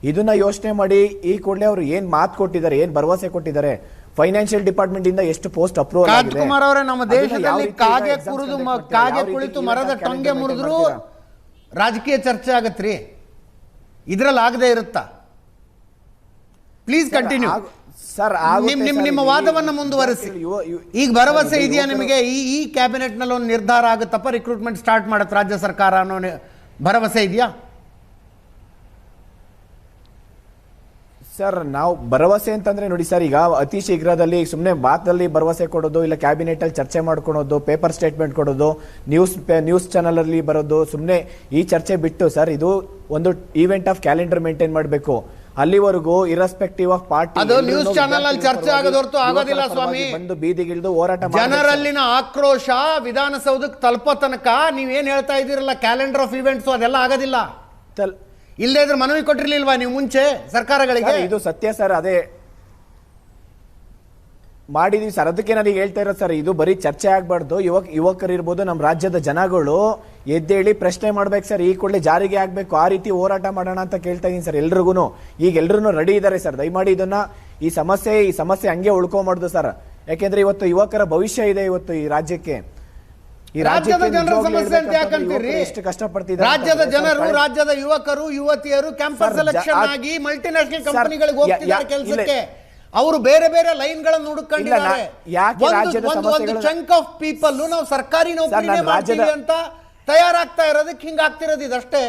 ಇದನ್ನ ಯೋಚನೆ ಮಾಡಿ ಈ ಕೂಡಲೇ ಅವ್ರು ಏನ್ ಮಾತು ಕೊಟ್ಟಿದ್ದಾರೆ, ಏನ್ ಭರವಸೆ ಕೊಟ್ಟಿದ್ದಾರೆ. ಫೈನಾನ್ಷಿಯಲ್ ಡಿಪಾರ್ಟ್ಮೆಂಟ್ ಇಂದ ಎಷ್ಟು ಪೋಸ್ಟ್ ಅಪ್ರೂವಲ್ ಆಗಿದೆ. ಕಾಂತಕುಮಾರ್ ಅವರೇ, ನಮ್ಮ ದೇಶದಲ್ಲಿ ಕಾಗೆ ಕುರಿದು ಕಾಗೆ ಕುಳಿತು ಮರದ ಟೊಂಗೆ ಮುರಿದ್ರು ರಾಜಕೀಯ ಚರ್ಚೆ ಆಗತ್ರಿ, ಇದ್ರಲ್ಲಿ ಆಗದೆ ಇರುತ್ತಾ? Please continue sir. ನಿಮ್ಮ ವಾದವನ್ನು ಮುಂದುವರಿಸಿ. ಈಗ ಭರವಸೆ ಇದೆಯಾ ನಿಮಗೆ ಈ ಕ್ಯಾಬಿನೆಟ್ ನಲ್ಲಿ ಒಂದು ನಿರ್ಧಾರ ಆಗುತ್ತಪ್ಪ, ರಿಕ್ರೂಟ್ಮೆಂಟ್ ಸ್ಟಾರ್ಟ್ ಮಾಡುತ್ತೆ ರಾಜ್ಯ ಸರ್ಕಾರ ಅನ್ನೋ ಭರವಸೆ ಇದೆಯಾ? ಸರ್ ನಾವು ಭರವಸೆ ಅಂತಂದ್ರೆ ನೋಡಿ ಸರ್, ಈಗ ಅತಿ ಶೀಘ್ರದಲ್ಲಿ ಸುಮ್ಮನೆ ಮಾತಲ್ಲಿ ಭರವಸೆ ಕೊಡೋದು, ಇಲ್ಲ ಕ್ಯಾಬಿನೆಟ್ ಅಲ್ಲಿ ಚರ್ಚೆ ಮಾಡ್ಕೊಳೋದು, ಪೇಪರ್ ಸ್ಟೇಟ್ಮೆಂಟ್ ಕೊಡೋದು, ನ್ಯೂಸ್ ಚಾನಲ್ ಅಲ್ಲಿ ಬರೋದು, ಸುಮ್ಮನೆ ಈ ಚರ್ಚೆ ಬಿಟ್ಟು ಸರ್ ಇದು ಒಂದು ಈವೆಂಟ್ ಆಫ್ ಕ್ಯಾಲೆಂಡರ್ ಮೇಂಟೈನ್ ಮಾಡಬೇಕು. ಅಲ್ಲಿವರೆಗೂ ಇರ್ರೆಸ್ಪೆಕ್ಟಿವ್ ಆಫ್ ಪಾರ್ಟಿ ಅದು ನ್ಯೂಸ್ ಚಾನಲ್ ಅಲ್ಲಿ ಚರ್ಚೆ ಆಗೋದು ಹೊರತು ಆಗೋದಿಲ್ಲ ಸ್ವಾಮಿ. ಬಂದು ಬೀದಿಗಿಳಿದು ಹೋರಾಟ ಜನರಲ್ಲಿನ ಆಕ್ರೋಶ ವಿಧಾನಸೌಧಕ್ಕೆ ತಲುಪೋ ತನಕ ನೀವೇನ್ ಹೇಳ್ತಾ ಇದ್ದೀರಲ್ಲ ಕ್ಯಾಲೆಂಡರ್ ಆಫ್ ಇವೆಂಟ್ಸ್ ಅದೆಲ್ಲ ಆಗೋದಿಲ್ಲ. ಇಲ್ಲದೇ ಇದ್ರೆ ಮನವಿ ಕೊಟ್ಟಿರ್ಲಿಲ್ವಾ ನೀವು ಮುಂಚೆ ಸರ್ಕಾರಗಳಿಗೆ? ಇದು ಸತ್ಯ ಸರ್, ಅದೇ ಮಾಡಿದೀವಿ ಸರ್. ಅದಕ್ಕೆ ನಾನು ಹೇಳ್ತಾ ಇರೋದು ಸರ್, ಇದು ಬರೀ ಚರ್ಚೆ ಆಗ್ಬಾರ್ದು. ಯುವಕರು ಇರ್ಬೋದು, ನಮ್ಮ ರಾಜ್ಯದ ಜನಗಳು ಎದ್ದೇಳಿ ಪ್ರಶ್ನೆ ಮಾಡ್ಬೇಕು ಸರ್, ಈ ಕೂಡಲೇ ಜಾರಿಗೆ ಆಗ್ಬೇಕು, ಆ ರೀತಿ ಹೋರಾಟ ಮಾಡೋಣ ಅಂತ ಕೇಳ್ತಾ ಇದೀನಿ ಸರ್ ಎಲ್ರಿಗೂ. ಈಗ ಎಲ್ರು ರೆಡಿ ಇದ್ದಾರೆ ಸರ್, ದಯಮಾಡಿ ಇದನ್ನ ಈ ಸಮಸ್ಯೆ ಹಂಗೆ ಉಳ್ಕೊಂಬಾರ್ದು ಸರ್. ಯಾಕೆಂದ್ರೆ ಇವತ್ತು ಯುವಕರ ಭವಿಷ್ಯ ಇದೆ ಇವತ್ತು ಈ ರಾಜ್ಯಕ್ಕೆ. ಈ ರಾಜ್ಯದ ಜನರ ಸಮಸ್ಯೆ ಅಂತ ಯಾಕಂತೀರಿ? ಎಷ್ಟು ಕಷ್ಟಪಡ್ತಿದ್ದಾರೆ ರಾಜ್ಯದ ಜನರು, ರಾಜ್ಯದ ಯುವಕರು ಯುವತಿಯರು ಕ್ಯಾಂಪಸ್ ಸೆಲೆಕ್ಷನ್ ಆಗಿ ಮಲ್ಟಿನ್ಯಾಷನಲ್ ಕಂಪನಿಗಳಿಗೆ ಹೋಗ್ತಿದ್ದಾರೆ ಕೆಲಸಕ್ಕೆ. ಅವರು ಬೇರೆ ಬೇರೆ ಲೈನ್ ಗಳನ್ನು ಹುಡುಕೊಂಡಿದ್ದಾರೆ. ಒಂದು ಚಂಕ್ ಆಫ್ ಪೀಪಲ್ ನಾವು ಸರ್ಕಾರಿ ನೌಕರಿನೇ ಮಾಡ್ತೀವಿ ಅಂತ ತಯಾರಾಗ್ತಾ ಇರೋದಕ್ಕೆ ಹಿಂಗಾಗ್ತಿರೋದು ಇದಷ್ಟೇ.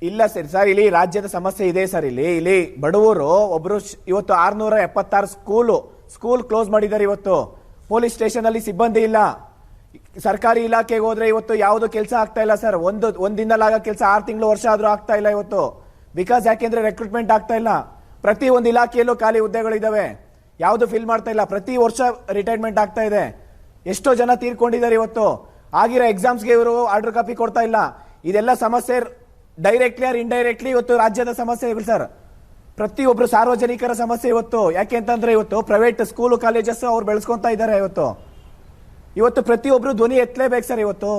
ಇಲ್ಲ ಸರ್, ಇಲ್ಲಿ ರಾಜ್ಯದ ಸಮಸ್ಯೆ ಇದೆ ಸರ್. ಇಲ್ಲಿ ಬಡವರು ಒಬ್ರು ಇವತ್ತು 676 ಸ್ಕೂಲ್ ಕ್ಲೋಸ್ ಮಾಡಿದ್ದಾರೆ. ಇವತ್ತು ಪೊಲೀಸ್ ಸ್ಟೇಷನ್ ಅಲ್ಲಿ ಸಿಬ್ಬಂದಿ ಇಲ್ಲ. ಸರ್ಕಾರಿ ಇಲಾಖೆಗೆ ಹೋದ್ರೆ ಇವತ್ತು ಯಾವ್ದು ಕೆಲಸ ಆಗ್ತಾ ಇಲ್ಲ ಸರ್. ಒಂದಿನಲಾಗ ಕೆಲಸ 6 ತಿಂಗಳು ವರ್ಷ ಆದ್ರೂ ಆಗ್ತಾ ಇಲ್ಲ ಇವತ್ತು. ಬಿಕಾಸ್ ಯಾಕೆಂದ್ರೆ ರೆಕ್ರೂಟ್ಮೆಂಟ್ ಆಗ್ತಾ ಇಲ್ಲ. ಪ್ರತಿ ಒಂದು ಇಲಾಖೆಯಲ್ಲೂ ಖಾಲಿ ಹುದ್ದೆಗಳಿದಾವೆ, ಯಾವ್ದು ಫಿಲ್ ಮಾಡ್ತಾ ಇಲ್ಲ. ಪ್ರತಿ ವರ್ಷ ರಿಟೈರ್ಮೆಂಟ್ ಆಗ್ತಾ ಇದೆ. ಎಷ್ಟೋ ಜನ ತೀರ್ಕೊಂಡಿದ್ದಾರೆ ಇವತ್ತು. ಆಗಿರೋ ಎಕ್ಸಾಮ್ಸ್ಗೆ ಇವರು ಆರ್ಡರ್ ಕಾಪಿ ಕೊಡ್ತಾ ಇಲ್ಲ. ಇದೆಲ್ಲ ಸಮಸ್ಯೆ ಡೈರೆಕ್ಟ್ಲಿ ಆರ್ ಇಂಡೈರೆಕ್ಟ್ಲಿ ಇವತ್ತು ರಾಜ್ಯದ ಸಮಸ್ಯೆಗಳು ಸರ್. ಪ್ರತಿಯೊಬ್ರು ಸಾರ್ವಜನಿಕರ ಸಮಸ್ಯೆ ಇವತ್ತು. ಯಾಕೆ ಅಂತಂದ್ರೆ ಇವತ್ತು ಪ್ರೈವೇಟ್ ಸ್ಕೂಲು ಕಾಲೇಜಸ್ ಅವ್ರು ಬೆಳೆಸ್ಕೊಂತ ಇದ್ದಾರೆ. ಇವತ್ತು ಪ್ರತಿಯೊಬ್ರು ಧ್ವನಿ ಎತ್ತಲೇಬೇಕು ಸರ್. ಇವತ್ತು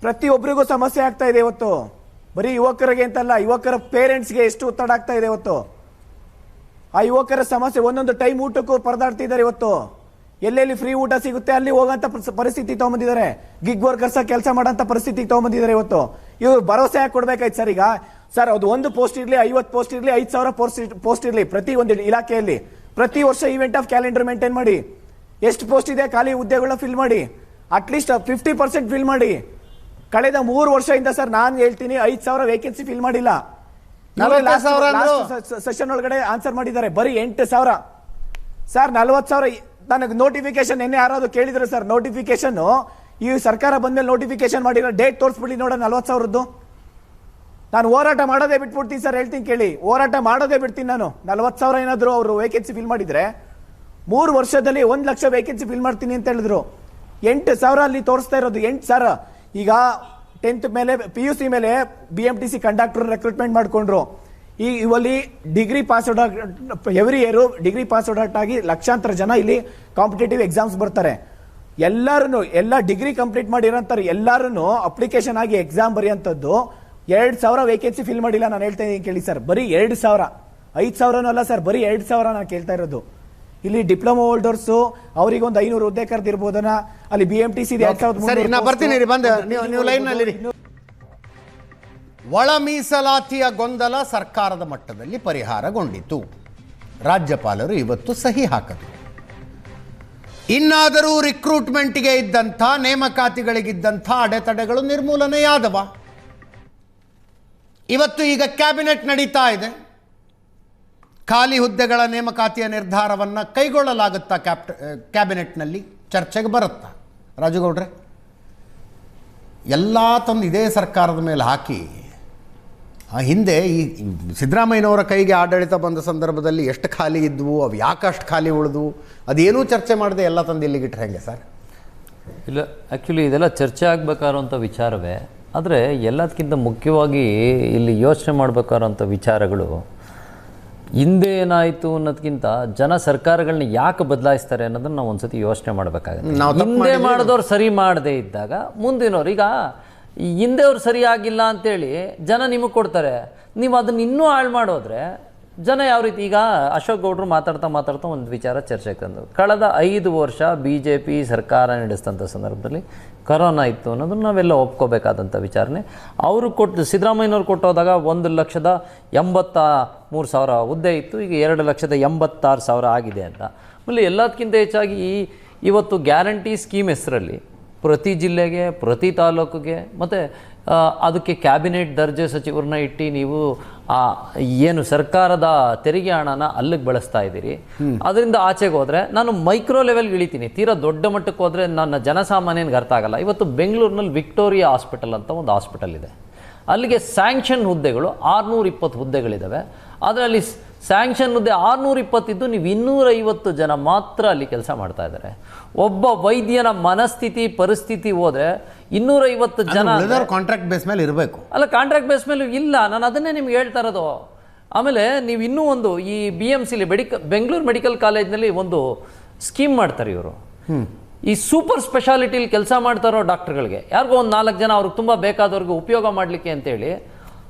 ಪ್ರತಿಯೊಬ್ಬರಿಗೂ ಸಮಸ್ಯೆ ಆಗ್ತಾ ಇದೆ ಇವತ್ತು. ಬರೀ ಯುವಕರಿಗೆ ಅಂತಲ್ಲ, ಯುವಕರ ಪೇರೆಂಟ್ಸ್ಗೆ ಎಷ್ಟು ಒತ್ತಡ ಆಗ್ತಾ ಇದೆ ಇವತ್ತು. ಆ ಯುವಕರ ಸಮಸ್ಯೆ ಒಂದೊಂದು ಟೈಮ್ ಊಟಕ್ಕೂ ಪರದಾಡ್ತಿದ್ದಾರೆ ಇವತ್ತು. ಎಲ್ಲೆಲ್ಲಿ ಫ್ರೀ ಊಟ ಸಿಗುತ್ತೆ ಅಲ್ಲಿ ಹೋಗಂತ ಪರಿಸ್ಥಿತಿ ತಗೊಂಬಂದಿದ್ದಾರೆ. ಗಿಗ್ ವರ್ಕರ್ಸ್ ಕೆಲಸ ಮಾಡೋಂಥ ಪರಿಸ್ಥಿತಿ ತಗೊಂಬಂದಿದ್ದಾರೆ ಇವತ್ತು. ಇವ್ರು ಭರವಸೆ ಯಾಕೆ ಕೊಡ್ಬೇಕಾಯ್ತು ಸರ್? ಈಗ ಸರ್ ಅದು ಒಂದು ಪೋಸ್ಟ್ ಇರ್ಲಿ, 50 ಪೋಸ್ಟ್ ಇರ್ಲಿ, 5,000 ಪೋಸ್ಟ್ ಇರ್ಲಿ, ಪ್ರತಿ ಒಂದು ಇಲಾಖೆಯಲ್ಲಿ ಪ್ರತಿ ವರ್ಷ ಈವೆಂಟ್ ಆಫ್ ಕ್ಯಾಲೆಂಡರ್ ಮೇಂಟೈನ್ ಮಾಡಿ. ಎಷ್ಟು ಪೋಸ್ಟ್ ಇದೆ ಖಾಲಿ ಹುದ್ದೆಗಳನ್ನ ಫಿಲ್ ಮಾಡಿ. ಅಟ್ಲೀಸ್ಟ್ 50% ಫಿಲ್ ಮಾಡಿ. ಕಳೆದ 3 ವರ್ಷದಿಂದ ಸರ್ ನಾನು ಹೇಳ್ತೀನಿ 5,000 ವೇಕೆನ್ಸಿ ಫಿಲ್ ಮಾಡಿಲ್ಲ. ಸೆಷನ್ ಒಳಗಡೆ ಆನ್ಸರ್ ಮಾಡಿದ್ದಾರೆ. ಬರೀ 8,000 ಸರ್. 40,000 ನನಗೆ ನೋಟಿಫಿಕೇಶನ್ ನಿನ್ನೆ ಯಾರಾದ್ರು ಕೇಳಿದ್ರು ಸರ್. ನೋಟಿಫಿಕೇಶನ್ ಈ ಸರ್ಕಾರ ಬಂದ್ಮೇಲೆ ನೋಟಿಫಿಕೇಶನ್ ಮಾಡಿರೋ ಡೇಟ್ ತೋರಿಸ್ಬಿಡಿ ನೋಡ 40,000ದ್ದು. ನಾನು ಹೋರಾಟ ಮಾಡೋದೇ ಬಿಟ್ಬಿಡ್ತೀನಿ ಸರ್, ಹೇಳ್ತೀನಿ ಕೇಳಿ. ಹೋರಾಟ ಮಾಡೋದೇ ಬಿಡ್ತೀನಿ ನಾನು. 40,000 ಏನಾದ್ರು ಅವರು ವೇಕೆನ್ಸಿ ಫಿಲ್ ಮಾಡಿದ್ರೆ 3 ವರ್ಷದಲ್ಲಿ 1 ಲಕ್ಷ ವೇಕೆನ್ಸಿ ಫಿಲ್ ಮಾಡ್ತೀನಿ ಅಂತ ಹೇಳಿದ್ರು. 8,000 ಅಲ್ಲಿ ತೋರಿಸ್ತಾ ಇರೋದು. 8,000 ಈಗ 10th ಮೇಲೆ PUC ಮೇಲೆ BMTC ಕಂಡಕ್ಟರ್ ರೆಕ್ರೂಟ್ಮೆಂಟ್ ಮಾಡ್ಕೊಂಡ್ರು. ಇವಲ್ಲಿ degree pass out every year degree pass out ಆಗಿ ಲಕ್ಷಾಂತರ ಜನ ಇಲ್ಲಿ ಕಾಂಪಿಟೇಟಿವ್ ಎಕ್ಸಾಮ್ಸ್ ಬರ್ತಾರೆ. ಎಲ್ಲ ಡಿಗ್ರಿ ಕಂಪ್ಲೀಟ್ ಮಾಡಿರೋಂಥವ್ರು ಎಲ್ಲರೂ ಅಪ್ಲಿಕೇಶನ್ ಆಗಿ ಎಕ್ಸಾಮ್ ಬರೆಯುವಂಥದ್ದು. 2,000 ವೇಕೆನ್ಸಿ ಫಿಲ್ ಮಾಡಿಲ್ಲ. ನಾನು ಹೇಳ್ತಾ ಇದ್ದೀನಿ ಕೇಳಿ ಸರ್, ಬರೀ 2,000. 5,000 ಅಲ್ಲ ಸರ್, ಬರೀ 2,000 ನಾನು ಕೇಳ್ತಾ ಇರೋದು. ಇಲ್ಲಿ ಡಿಪ್ಲೊಮಾ ಹೋಲ್ಡರ್ಸ್ ಅವರಿಗೆ ಒಂದು 500 ಹುದ್ದೆ ಕರೆದಿರ್ಬೋದನ್ನ. ಅಲ್ಲಿ BMTC ಒಳ ಮೀಸಲಾತಿಯ ಗೊಂದಲ ಸರ್ಕಾರದ ಮಟ್ಟದಲ್ಲಿ ಪರಿಹಾರಗೊಂಡಿತು. ರಾಜ್ಯಪಾಲರು ಇವತ್ತು ಸಹಿ ಹಾಕಿದರು. ಇನ್ನಾದರೂ ರಿಕ್ರೂಟ್ಮೆಂಟ್ಗೆ ಇದ್ದಂಥ ನೇಮಕಾತಿಗಳಿಗಿದ್ದಂಥ ಅಡೆತಡೆಗಳು ನಿರ್ಮೂಲನೆಯಾದವ. ಇವತ್ತು ಈಗ ಕ್ಯಾಬಿನೆಟ್ ನಡೀತಾ ಇದೆ. ಖಾಲಿ ಹುದ್ದೆಗಳ ನೇಮಕಾತಿಯ ನಿರ್ಧಾರವನ್ನು ಕೈಗೊಳ್ಳಲಾಗುತ್ತಾ ಕ್ಯಾಬಿನೆಟ್ನಲ್ಲಿ ಚರ್ಚೆಗೆ ಬರುತ್ತಾ? ರಾಜುಗೌಡ್ರೆ, ಎಲ್ಲ ತಂದು ಇದೇ ಸರ್ಕಾರದ ಮೇಲೆ ಹಾಕಿ ಹಿಂದೆ ಈ ಸಿದ್ದರಾಮಯ್ಯನವರ ಕೈಗೆ ಆಡಳಿತ ಬಂದ ಸಂದರ್ಭದಲ್ಲಿ ಎಷ್ಟು ಖಾಲಿ ಇದ್ವು, ಅವು ಯಾಕಷ್ಟು ಖಾಲಿ ಉಳಿದು, ಅದೇನೂ ಚರ್ಚೆ ಮಾಡದೆ ಎಲ್ಲ ತಂದು ಇಲ್ಲಿಗಿಟ್ರೆ ಹೆಂಗೆ ಸರ್? ಇಲ್ಲ, ಆ್ಯಕ್ಚುಲಿ ಇದೆಲ್ಲ ಚರ್ಚೆ ಆಗಬೇಕಾದಂಥ ವಿಚಾರವೇ. ಆದರೆ ಎಲ್ಲದಕ್ಕಿಂತ ಮುಖ್ಯವಾಗಿ ಇಲ್ಲಿ ಯೋಚನೆ ಮಾಡಬೇಕಾದಂಥ ವಿಚಾರಗಳು ಹಿಂದೆ ಏನಾಯಿತು ಅನ್ನೋದಕ್ಕಿಂತ ಜನ ಸರ್ಕಾರಗಳನ್ನ ಯಾಕೆ ಬದಲಾಯಿಸ್ತಾರೆ ಅನ್ನೋದನ್ನು ನಾವು ಒಂದ್ಸತಿ ಯೋಚನೆ ಮಾಡಬೇಕಾಗುತ್ತೆ. ಹಿಂದೆ ಮಾಡಿದವ್ರು ಸರಿ ಮಾಡದೇ ಇದ್ದಾಗ ಮುಂದಿನವ್ರು, ಈಗ ಹಿಂದೆ ಅವ್ರು ಸರಿ ಆಗಿಲ್ಲ ಅಂತೇಳಿ ಜನ ನಿಮಗೆ ಕೊಡ್ತಾರೆ, ನೀವು ಅದನ್ನ ಇನ್ನೂ ಹಾಳು ಮಾಡೋದ್ರೆ ಜನ ಯಾವ ರೀತಿ ಈಗ ಅಶೋಕ್ ಗೌಡ್ರು ಮಾತಾಡ್ತಾ ಒಂದು ವಿಚಾರ ಚರ್ಚೆಗೆ ತಂದರು. ಕಳೆದ 5 ವರ್ಷ BJP ಸರ್ಕಾರ ನಡೆಸಿದಂಥ ಸಂದರ್ಭದಲ್ಲಿ ಕರೋನಾ ಇತ್ತು ಅನ್ನೋದನ್ನು ನಾವೆಲ್ಲ ಒಪ್ಕೋಬೇಕಾದಂಥ ವಿಚಾರನೆ. ಅವರು ಸಿದ್ದರಾಮಯ್ಯನವ್ರು ಕೊಟ್ಟೋದಾಗ 1,83,000 ಹುದ್ದೆ ಇತ್ತು, ಈಗ 2,86,000 ಆಗಿದೆ ಅಂತ. ಆಮೇಲೆ ಎಲ್ಲದಕ್ಕಿಂತ ಹೆಚ್ಚಾಗಿ ಇವತ್ತು ಗ್ಯಾರಂಟಿ ಸ್ಕೀಮ್ ಹೆಸರಲ್ಲಿ ಪ್ರತಿ ಜಿಲ್ಲೆಗೆ, ಪ್ರತಿ ತಾಲೂಕಿಗೆ ಮತ್ತು ಅದಕ್ಕೆ ಕ್ಯಾಬಿನೆಟ್ ದರ್ಜೆ ಸಚಿವರನ್ನ ಇಟ್ಟು ನೀವು ಏನು ಸರ್ಕಾರದ ತೆರಿಗೆ ಹಣನ ಅಲ್ಲಿಗೆ ಬಳಸ್ತಾ ಇದ್ದೀರಿ. ಅದರಿಂದ ಆಚೆಗೆ ಹೋದರೆ ನಾನು ಮೈಕ್ರೋ ಲೆವೆಲ್ಗೆ ಇಳಿತೀನಿ, ತೀರಾ ದೊಡ್ಡ ಮಟ್ಟಕ್ಕೆ ಹೋದರೆ ನನ್ನ ಜನಸಾಮಾನ್ಯನಿಗೆ ಅರ್ಥ ಆಗಲ್ಲ. ಇವತ್ತು ಬೆಂಗಳೂರಿನಲ್ಲಿ ವಿಕ್ಟೋರಿಯಾ ಹಾಸ್ಪಿಟಲ್ ಅಂತ ಒಂದು ಹಾಸ್ಪಿಟಲ್ ಇದೆ, ಅಲ್ಲಿಗೆ ಸ್ಯಾಂಕ್ಷನ್ ಹುದ್ದೆಗಳು 620 ಹುದ್ದೆಗಳಿದ್ದಾವೆ. ಆದರೆ ಅಲ್ಲಿ ಸ್ಯಾಂಕ್ಷನ್ ಹುದ್ದೆ 620 ಇದ್ದು ನೀವು 250 ಜನ ಮಾತ್ರ ಅಲ್ಲಿ ಕೆಲಸ ಮಾಡ್ತಾ ಇದ್ದಾರೆ. ಒಬ್ಬ ವೈದ್ಯನ ಮನಸ್ಥಿತಿ ಪರಿಸ್ಥಿತಿ ಹೋದರೆ 250 ಜನ ಕಾಂಟ್ರಾಕ್ಟ್ ಬೇಸ್ ಮೇಲೆ ಇರಬೇಕು. ಅಲ್ಲ, ಕಾಂಟ್ರಾಕ್ಟ್ ಬೇಸ್ ಮೇಲೆ ಇಲ್ಲ, ನಾನು ಅದನ್ನೇ ನಿಮ್ಗೆ ಹೇಳ್ತಾ ಇರೋದು. ಆಮೇಲೆ ನೀವು ಇನ್ನೂ ಒಂದು ಈ BMCಲಿ ಬೆಂಗಳೂರು ಮೆಡಿಕಲ್ ಕಾಲೇಜ್ನಲ್ಲಿ ಒಂದು ಸ್ಕೀಮ್ ಮಾಡ್ತಾರೆ ಇವರು. ಈ ಸೂಪರ್ ಸ್ಪೆಷಾಲಿಟಿಲಿ ಕೆಲಸ ಮಾಡ್ತಾ ಇರೋ ಡಾಕ್ಟರ್ಗಳಿಗೆ ಯಾರಿಗೋ ಒಂದು 4 ಜನ ಅವ್ರಿಗೆ ತುಂಬ ಬೇಕಾದವ್ರಿಗೆ ಉಪಯೋಗ ಮಾಡಲಿಕ್ಕೆ ಅಂತೇಳಿ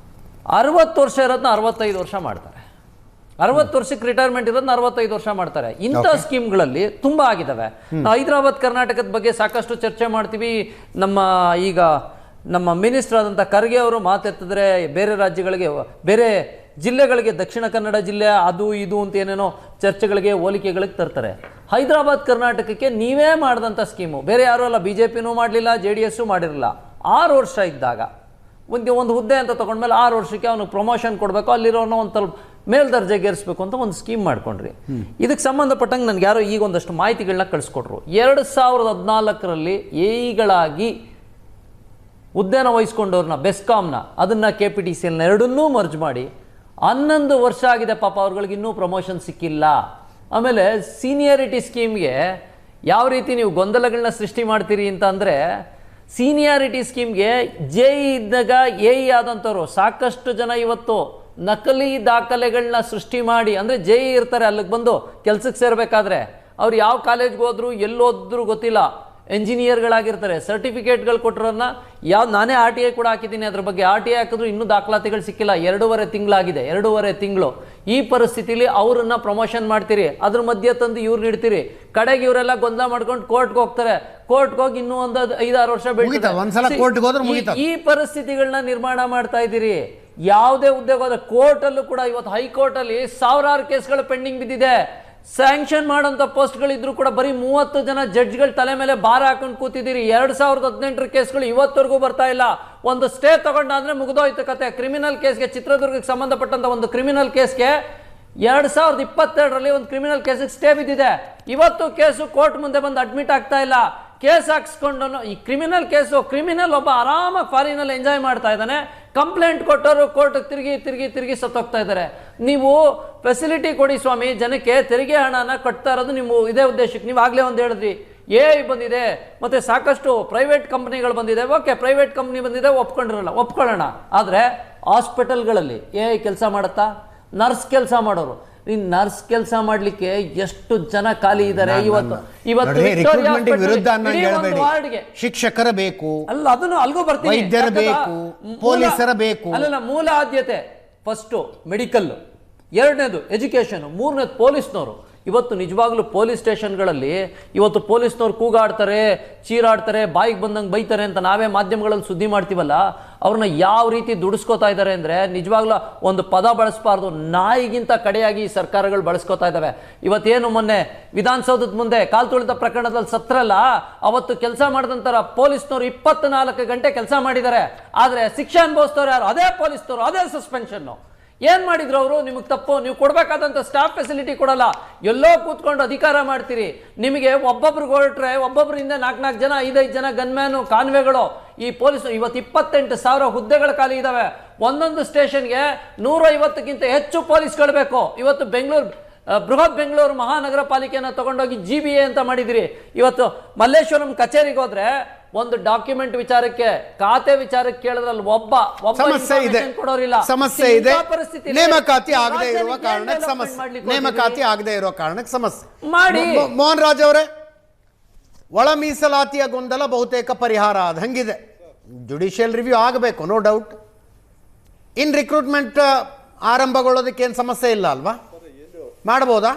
60 ವರ್ಷ ಇರೋದನ್ನ 65 ವರ್ಷ ಮಾಡ್ತಾರೆ. 60 ವರ್ಷಕ್ಕೆ ರಿಟೈರ್ಮೆಂಟ್ ಇರೋದನ್ನ 65 ವರ್ಷ ಮಾಡ್ತಾರೆ. ಇಂಥ ಸ್ಕೀಮ್ಗಳಲ್ಲಿ ತುಂಬ ಆಗಿದ್ದಾವೆ. ನಾವು ಹೈದರಾಬಾದ್ ಕರ್ನಾಟಕದ ಬಗ್ಗೆ ಸಾಕಷ್ಟು ಚರ್ಚೆ ಮಾಡ್ತೀವಿ. ನಮ್ಮ ಮಿನಿಸ್ಟರ್ ಆದಂಥ ಖರ್ಗೆ ಅವರು ಮಾತೆತ್ತಿದ್ರೆ ಬೇರೆ ರಾಜ್ಯಗಳಿಗೆ, ಬೇರೆ ಜಿಲ್ಲೆಗಳಿಗೆ, ದಕ್ಷಿಣ ಕನ್ನಡ ಜಿಲ್ಲೆ ಅದು ಇದು ಅಂತ ಏನೇನೋ ಚರ್ಚೆಗಳಿಗೆ ಹೋಲಿಕೆಗಳಿಗೆ ತರ್ತಾರೆ. ಹೈದರಾಬಾದ್ ಕರ್ನಾಟಕಕ್ಕೆ ನೀವೇ ಮಾಡಿದಂಥ ಸ್ಕೀಮು, ಬೇರೆ ಯಾರೂ ಅಲ್ಲ, BJPನೂ ಮಾಡಲಿಲ್ಲ, JDS ಮಾಡಿರಲಿಲ್ಲ. 6 ವರ್ಷ ಇದ್ದಾಗ ಒಂದು ಹುದ್ದೆ ಅಂತ ತೊಗೊಂಡ್ಮೇಲೆ 6 ವರ್ಷಕ್ಕೆ ಅವನಿಗೆ ಪ್ರಮೋಷನ್ ಕೊಡಬೇಕು, ಅಲ್ಲಿರೋನು ಒಂದು ಸ್ವಲ್ಪ ಮೇಲ್ದರ್ಜೆಗೇರಿಸಬೇಕು ಅಂತ ಒಂದು ಸ್ಕೀಮ್ ಮಾಡ್ಕೊಂಡ್ರಿ. ಇದಕ್ಕೆ ಸಂಬಂಧಪಟ್ಟಂಗೆ ನನಗೆ ಯಾರೋ ಈಗ ಒಂದಷ್ಟು ಮಾಹಿತಿಗಳನ್ನ ಕಳಿಸ್ಕೊಟ್ರು. 2014ರಲ್ಲಿ ಎಇಗಳಾಗಿ ಹುದ್ದೆನ ವಹಿಸ್ಕೊಂಡವ್ರನ್ನ ಬೆಸ್ಕಾಮ್ನ ಅದನ್ನು KPTCLನ ಎರಡನ್ನೂ ಮರ್ಜ್ ಮಾಡಿ 11 ವರ್ಷ ಆಗಿದೆ ಪಾಪ, ಅವ್ರುಗಳಿಗೆ ಇನ್ನೂ ಪ್ರಮೋಷನ್ ಸಿಕ್ಕಿಲ್ಲ. ಆಮೇಲೆ ಸೀನಿಯಾರಿಟಿ ಸ್ಕೀಮ್ಗೆ ಯಾವ ರೀತಿ ನೀವು ಗೊಂದಲಗಳನ್ನ ಸೃಷ್ಟಿ ಮಾಡ್ತೀರಿ ಅಂತ ಅಂದರೆ, ಸೀನಿಯಾರಿಟಿ ಸ್ಕೀಮ್ಗೆ JE ಇದ್ದಾಗ AE ಆದಂಥವ್ರು ಸಾಕಷ್ಟು ಜನ ಇವತ್ತು ನಕಲಿ ದಾಖಲೆಗಳನ್ನ ಸೃಷ್ಟಿ ಮಾಡಿ, ಅಂದರೆ JE ಇರ್ತಾರೆ, ಅಲ್ಲಿಗೆ ಬಂದು ಕೆಲ್ಸಕ್ಕೆ ಸೇರಬೇಕಾದ್ರೆ ಅವ್ರು ಯಾವ ಕಾಲೇಜ್ಗೆ ಹೋದ್ರು ಎಲ್ಲೋದ್ರು ಗೊತ್ತಿಲ್ಲ, ಎಂಜಿನಿಯರ್ಗಳಾಗಿರ್ತಾರೆ, ಸರ್ಟಿಫಿಕೇಟ್ಗಳು ಕೊಟ್ಟರನ್ನ ನಾನೇ RTI ಕೂಡ ಹಾಕಿದ್ದೀನಿ ಅದ್ರ ಬಗ್ಗೆ. RTI ಹಾಕಿದ್ರು ಇನ್ನೂ ದಾಖಲಾತಿಗಳು ಸಿಕ್ಕಿಲ್ಲ, 2.5 ತಿಂಗಳಾಗಿದೆ, 2.5 ತಿಂಗಳು. ಈ ಪರಿಸ್ಥಿತಿಲಿ ಅವರನ್ನ ಪ್ರಮೋಷನ್ ಮಾಡ್ತೀರಿ, ಅದ್ರ ಮಧ್ಯೆ ತಂದು ಇವ್ರನ್ನ ಇಡ್ತೀರಿ, ಕಡೆಗೆ ಇವರೆಲ್ಲ ಗೊಂದಲ ಮಾಡ್ಕೊಂಡು ಕೋರ್ಟ್ಗೆ ಹೋಗ್ತಾರೆ, ಕೋರ್ಟ್ಗೆ ಹೋಗಿ ಇನ್ನೂ ಒಂದು 5-6 ವರ್ಷ ಈ ಪರಿಸ್ಥಿತಿಗಳನ್ನ ನಿರ್ಮಾಣ ಮಾಡ್ತಾ ಇದ್ದೀರಿ. ಯಾವುದೇ ಹುದ್ದೆಗೆ ಹೋದ್ರೆ ಕೋರ್ಟಲ್ಲೂ ಕೂಡ ಇವತ್ತು ಹೈಕೋರ್ಟಲ್ಲಿ 1000 ಕೇಸ್ಗಳು ಪೆಂಡಿಂಗ್ ಬಿದ್ದಿದೆ. ಸ್ಯಾಂಕ್ಷನ್ ಮಾಡೋಂಥ ಪೋಸ್ಟ್ಗಳಿದ್ರು ಕೂಡ ಬರೀ 30 ಜನ ಜಡ್ಜ್ಗಳ ತಲೆ ಮೇಲೆ ಭಾರ ಹಾಕೊಂಡು ಕೂತಿದ್ದೀರಿ. 2018 ಕೇಸ್ಗಳು ಇವತ್ತವರೆಗೂ ಬರ್ತಾ ಇಲ್ಲ. ಒಂದು ಸ್ಟೇ ತಗೊಂಡಾದ್ರೆ ಮುಗಿದೋಯ್ತು ಕತೆ. ಕ್ರಿಮಿನಲ್ ಕೇಸ್ಗೆ, ಚಿತ್ರದುರ್ಗಕ್ಕೆ ಸಂಬಂಧಪಟ್ಟಂತ ಒಂದು ಕ್ರಿಮಿನಲ್ ಕೇಸ್ಗೆ 2022ರಲ್ಲಿ ಒಂದು ಕ್ರಿಮಿನಲ್ ಕೇಸಿಗೆ ಸ್ಟೇ ಬಿದ್ದಿದೆ. ಇವತ್ತು ಕೇಸು ಕೋರ್ಟ್ ಮುಂದೆ ಬಂದು ಅಡ್ಮಿಟ್ ಆಗ್ತಾ ಇಲ್ಲ. ಕೇಸ್ ಹಾಕ್ಸ್ಕೊಂಡು ಈ ಕ್ರಿಮಿನಲ್ ಕೇಸು, ಕ್ರಿಮಿನಲ್ ಒಬ್ಬ ಆರಾಮಾಗಿ ಫಾರಿನಲ್ಲಿ ಎಂಜಾಯ್ ಮಾಡ್ತಾ ಇದ್ದಾನೆ, ಕಂಪ್ಲೇಂಟ್ ಕೊಟ್ಟವರು ಕೋರ್ಟ್ ತಿರುಗಿ ಸತ್ತೋಗ್ತಾ ಇದ್ದಾರೆ. ನೀವು ಫೆಸಿಲಿಟಿ ಕೊಡಿ ಸ್ವಾಮಿ, ಜನಕ್ಕೆ ತೆರಿಗೆ ಹಣನ ಕಟ್ತಾ ಇರೋದು ನಿಮ್ಮ ಇದೇ ಉದ್ದೇಶಕ್ಕೆ. ನೀವು ಆಗಲೇ ಒಂದು ಹೇಳಿದ್ರಿ, AI ಬಂದಿದೆ, ಮತ್ತೆ ಸಾಕಷ್ಟು ಪ್ರೈವೇಟ್ ಕಂಪ್ನಿಗಳು ಬಂದಿದೆ. ಓಕೆ, ಪ್ರೈವೇಟ್ ಕಂಪ್ನಿ ಬಂದಿದೆ, ಒಪ್ಕೊಳ್ಳೋಣ. ಆದರೆ ಹಾಸ್ಪಿಟಲ್ಗಳಲ್ಲಿ AI ಕೆಲಸ ಮಾಡುತ್ತಾ? ನರ್ಸ್ ಕೆಲಸ ಮಾಡೋರು, ಈ ನರ್ಸ್ ಕೆಲಸ ಮಾಡ್ಲಿಕ್ಕೆ ಎಷ್ಟು ಜನ ಖಾಲಿ ಇದ್ದಾರೆ ಇವತ್ತು. ಶಿಕ್ಷಕರ ಬೇಕು, ಅಲ್ಲ ಅದನ್ನು ಅಲ್ಗೂ ಬರ್ತೀನಿ, ವೈದ್ಯರ ಬೇಕು, ಪೊಲೀಸರ ಬೇಕು. ಅಲ್ಲ, ಮೂಲ ಆದ್ಯತೆ ಫಸ್ಟ್ ಮೆಡಿಕಲ್, 2ನೇದು ಎಜುಕೇಶನ್, 3ನೇದು ಪೊಲೀಸ್ನವರು. ಇವತ್ತು ನಿಜವಾಗ್ಲೂ ಪೊಲೀಸ್ ಸ್ಟೇಷನ್ಗಳಲ್ಲಿ ಇವತ್ತು ಪೊಲೀಸ್ನವ್ರು ಕೂಗಾಡ್ತಾರೆ, ಚೀರಾಡ್ತಾರೆ, ಬಾಯಿಗೆ ಬಂದಂಗೆ ಬೈತಾರೆ ಅಂತ ನಾವೇ ಮಾಧ್ಯಮಗಳಲ್ಲಿ ಸುದ್ದಿ ಮಾಡ್ತೀವಲ್ಲ, ಅವ್ರನ್ನ ಯಾವ ರೀತಿ ದುಡಿಸ್ಕೋತಾ ಇದ್ದಾರೆ ಅಂದರೆ ನಿಜವಾಗ್ಲೂ ಒಂದು ಪದ ಬಳಸಬಾರ್ದು, ನಾಯಿಗಿಂತ ಕಡೆಯಾಗಿ ಸರ್ಕಾರಗಳು ಬಳಸ್ಕೋತಾ ಇದ್ದಾವೆ. ಇವತ್ತೇನು ಮೊನ್ನೆ ವಿಧಾನಸೌಧದ ಮುಂದೆ ಕಾಲ್ ತುಳಿತ ಪ್ರಕರಣದಲ್ಲಿ ಸತ್ರಲ್ಲ, ಅವತ್ತು ಕೆಲಸ ಮಾಡಿದಂತರ ಪೊಲೀಸ್ನವರು 24 ಗಂಟೆ ಕೆಲಸ ಮಾಡಿದ್ದಾರೆ. ಆದರೆ ಶಿಕ್ಷೆ ಅನುಭವಿಸ್ತವ್ರು ಯಾರು? ಅದೇ ಪೊಲೀಸ್ನವರು, ಅದೇ ಸಸ್ಪೆನ್ಷನ್ನು. ಏನ್ ಮಾಡಿದ್ರು ಅವರು? ನಿಮಗೆ ತಪ್ಪು, ನೀವು ಕೊಡ್ಬೇಕಾದಂತ ಸ್ಟಾಫ್ ಫೆಸಿಲಿಟಿ ಕೊಡಲ್ಲ, ಎಲ್ಲೋ ಕೂತ್ಕೊಂಡು ಅಧಿಕಾರ ಮಾಡ್ತೀರಿ. ನಿಮಗೆ ಒಬ್ಬೊಬ್ರಿಗೆ ಹೊರಟ್ರೆ ಒಬ್ಬೊಬ್ಬರಿಂದ 4 ಜನ 5 ಜನ ಗನ್ಮ್ಯಾನು, ಕಾನ್ವೆಗಳು. ಈ ಪೊಲೀಸ್ ಇವತ್ತು 28,000 ಹುದ್ದೆಗಳು ಖಾಲಿ ಇದಾವೆ. ಒಂದೊಂದು ಸ್ಟೇಷನ್ಗೆ 150ಕ್ಕಿಂತ ಹೆಚ್ಚು ಪೊಲೀಸ್ಗಳು ಬೇಕು. ಇವತ್ತು ಬೃಹತ್ ಬೆಂಗಳೂರು ಮಹಾನಗರ ಪಾಲಿಕೆಯನ್ನು ತಗೊಂಡೋಗಿ GBA ಅಂತ ಮಾಡಿದಿರಿ. ಇವತ್ತು ಮಲ್ಲೇಶ್ವರಂ ಕಚೇರಿಗೆ ಹೋದ್ರೆ ಒಂದು ಡಾಕ್ಯುಮೆಂಟ್ ವಿಚಾರಕ್ಕೆ, ಖಾತೆ ವಿಚಾರಕ್ಕೆ ಕೇಳಿದ್ರಲ್ಲಿ ಒಬ್ಬ ಸಮಸ್ಯೆ ಇದೆ, ಸಮಸ್ಯೆ ಇದೆ. ನೇಮಕಾತಿ ಆಗದೆ ಇರುವ ಕಾರಣಕ್ಕೆ ಸಮಸ್ಯೆ ಮಾಡಿ. ಮೋಹನ್ ರಾಜ್ ಅವರೇ, ಒಳ ಮೀಸಲಾತಿಯ ಗೊಂದಲ ಬಹುತೇಕ ಪರಿಹಾರ ಆದಂಗಿದೆ. ಜುಡಿಷಿಯಲ್ ರಿವ್ಯೂ ಆಗಬೇಕು, ನೋ ಡೌಟ್. ಇನ್ ರಿಕ್ರೂಟ್ಮೆಂಟ್ ಆರಂಭಗೊಳ್ಳೋದಕ್ಕೇನು ಸಮಸ್ಯೆ ಇಲ್ಲ ಅಲ್ವಾ? ಮಾಡ್ಬೋದಾ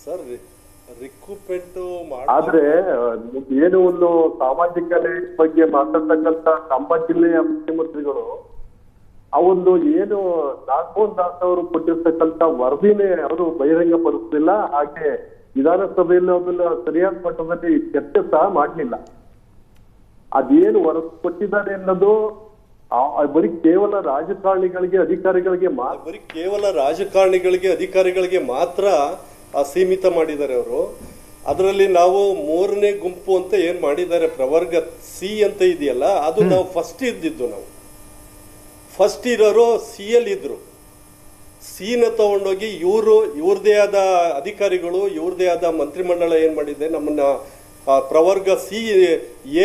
ಸರ್? ರಿಕ್ರೂಟ್ಮೆಂಟ್ ಆದ್ರೆ ಏನು ಒಂದು ಸಾಮಾಜಿಕ ನ್ಯಾಯ ಬಗ್ಗೆ ಮಾತಾಡ್ತಕ್ಕಂತ ನಮ್ಮ ಜಿಲ್ಲೆಯ ಮುಖ್ಯಮಂತ್ರಿಗಳು ಆ ಒಂದು ಏನು ನಾಗಮೋಹನ್ ದಾಸ್ ಅವರು ಕೊಟ್ಟಿರ್ತಕ್ಕಂಥ ವರದಿನೇ ಅವರು ಬಹಿರಂಗ ಪಡಿಸಲಿಲ್ಲ. ಹಾಗೆ ವಿಧಾನಸಭೆಯಲ್ಲಿ ಅದನ್ನ ಸರಿಯಾದ ಮಟ್ಟದಲ್ಲಿ ಚರ್ಚೆ ಸಹ ಮಾಡಲಿಲ್ಲ. ಅದೇನು ವರದಿ ಕೊಟ್ಟಿದ್ದಾರೆ ಅನ್ನೋದು ಬರೀ ಕೇವಲ ರಾಜಕಾರಣಿಗಳಿಗೆ ಅಧಿಕಾರಿಗಳಿಗೆ ಮಾತ್ರ ಸೀಮಿತ ಮಾಡಿದ್ದಾರೆ ಅವರು. ಅದರಲ್ಲಿ ನಾವು 3ನೇ ಗುಂಪು ಅಂತ ಏನ್ ಮಾಡಿದ್ದಾರೆ, ಪ್ರವರ್ಗ ಸಿ ಅಂತ ಇದೆಯಲ್ಲ, ಅದು ನಾವು ಫಸ್ಟ್ ಇದ್ದಿದ್ದು. ನಾವು ಫಸ್ಟ್ ಇರೋರು ಸಿ ಅಲ್ಲಿ ಇದ್ರು. ಸಿನ ತಗೊಂಡೋಗಿ ಇವ್ರದೇ ಆದ ಅಧಿಕಾರಿಗಳು, ಇವ್ರದೇ ಆದ ಮಂತ್ರಿಮಂಡಲ ಏನ್ ಮಾಡಿದೆ, ನಮ್ಮನ್ನ ಪ್ರವರ್ಗ ಸಿ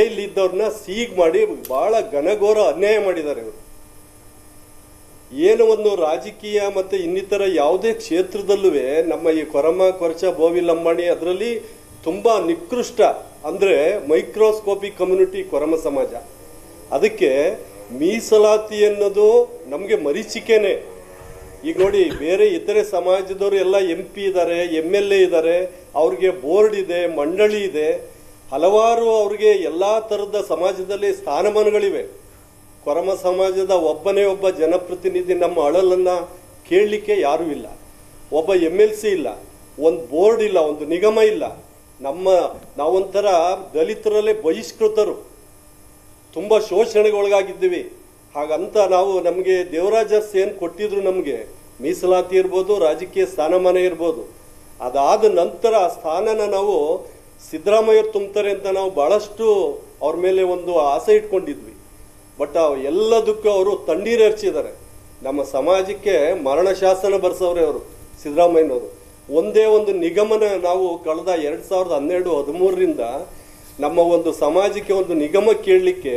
ಎಲ್ಲಿ ಇದ್ದವ್ರನ್ನ ಸಿಗ್ ಮಾಡಿ ಬಹಳ ಘನಘೋರ ಅನ್ಯಾಯ ಮಾಡಿದ್ದಾರೆ ಇವರು. ಏನು ಒಂದು ರಾಜಕೀಯ ಮತ್ತೆ ಇನ್ನಿತರ ಯಾವುದೇ ಕ್ಷೇತ್ರದಲ್ಲೂ ನಮ್ಮ ಈ ಕೊರಚ ಬೋವಿ ಲಂಬಾಣಿ ಅದರಲ್ಲಿ ತುಂಬಾ ನಿಕೃಷ್ಟ, ಅಂದ್ರೆ ಮೈಕ್ರೋಸ್ಕೋಪಿಕ್ ಕಮ್ಯುನಿಟಿ ಕೊರಮ ಸಮಾಜ. ಅದಕ್ಕೆ ಮೀಸಲಾತಿ ಅನ್ನೋದು ನಮಗೆ ಮರೀಚಿಕೆನೆ. ಈಗ ನೋಡಿ, ಬೇರೆ ಇತರೆ ಸಮಾಜದವರು ಎಲ್ಲ MP ಇದ್ದಾರೆ, MLA ಇದ್ದಾರೆ, ಅವ್ರಿಗೆ ಬೋರ್ಡ್ ಇದೆ, ಮಂಡಳಿ ಇದೆ, ಹಲವಾರು ಅವ್ರಿಗೆ ಎಲ್ಲಾ ತರದ ಸಮಾಜದಲ್ಲಿ ಸ್ಥಾನಮಾನಗಳಿವೆ. ಕೊರಮ ಸಮಾಜದ ಒಬ್ಬನೇ ಒಬ್ಬ ಜನಪ್ರತಿನಿಧಿ ನಮ್ಮ ಅಳಲನ್ನ ಕೇಳಲಿಕ್ಕೆ ಯಾರೂ ಇಲ್ಲ. ಒಬ್ಬ MLC ಇಲ್ಲ, ಒಂದು ಬೋರ್ಡ್ ಇಲ್ಲ, ಒಂದು ನಿಗಮ ಇಲ್ಲ. ನಾವೊಂಥರ ದಲಿತರಲ್ಲೇ ಬಹಿಷ್ಕೃತರು, ತುಂಬಾ ಶೋಷಣೆಗೆ ಒಳಗಾಗಿದ್ದೀವಿ. ಹಾಗಂತ ನಮಗೆ ದೇವರಾಜ ಸೇನ್ ಕೊಟ್ಟಿದ್ರು, ನಮಗೆ ಮೀಸಲಾತಿ ಇರ್ಬೋದು, ರಾಜಕೀಯ ಸ್ಥಾನಮಾನ ಇರ್ಬೋದು. ಅದಾದ ನಂತರ ಆ ಸ್ಥಾನನ ನಾವು ಸಿದ್ದರಾಮಯ್ಯರು ತುಂಬ್ತಾರೆ ಅಂತ ನಾವು ಬಹಳಷ್ಟು ಅವ್ರ ಮೇಲೆ ಒಂದು ಆಸೆ ಇಟ್ಕೊಂಡಿದ್ವಿ. ಬಟ್ ಎಲ್ಲದಕ್ಕೂ ಅವರು ತಣ್ಣೀರು ಎರಚಿದ್ದಾರೆ. ನಮ್ಮ ಸಮಾಜಕ್ಕೆ ಮರಣ ಶಾಸನ ಬರ್ಸವ್ರೆ ಅವರು ಸಿದ್ದರಾಮಯ್ಯನವರು. ಒಂದೇ ಒಂದು ನಿಗಮನ ನಾವು ಕಳೆದ 2012-13ರಿಂದ ನಮ್ಮ ಒಂದು ಸಮಾಜಕ್ಕೆ ಒಂದು ನಿಗಮ ಕೇಳಲಿಕ್ಕೆ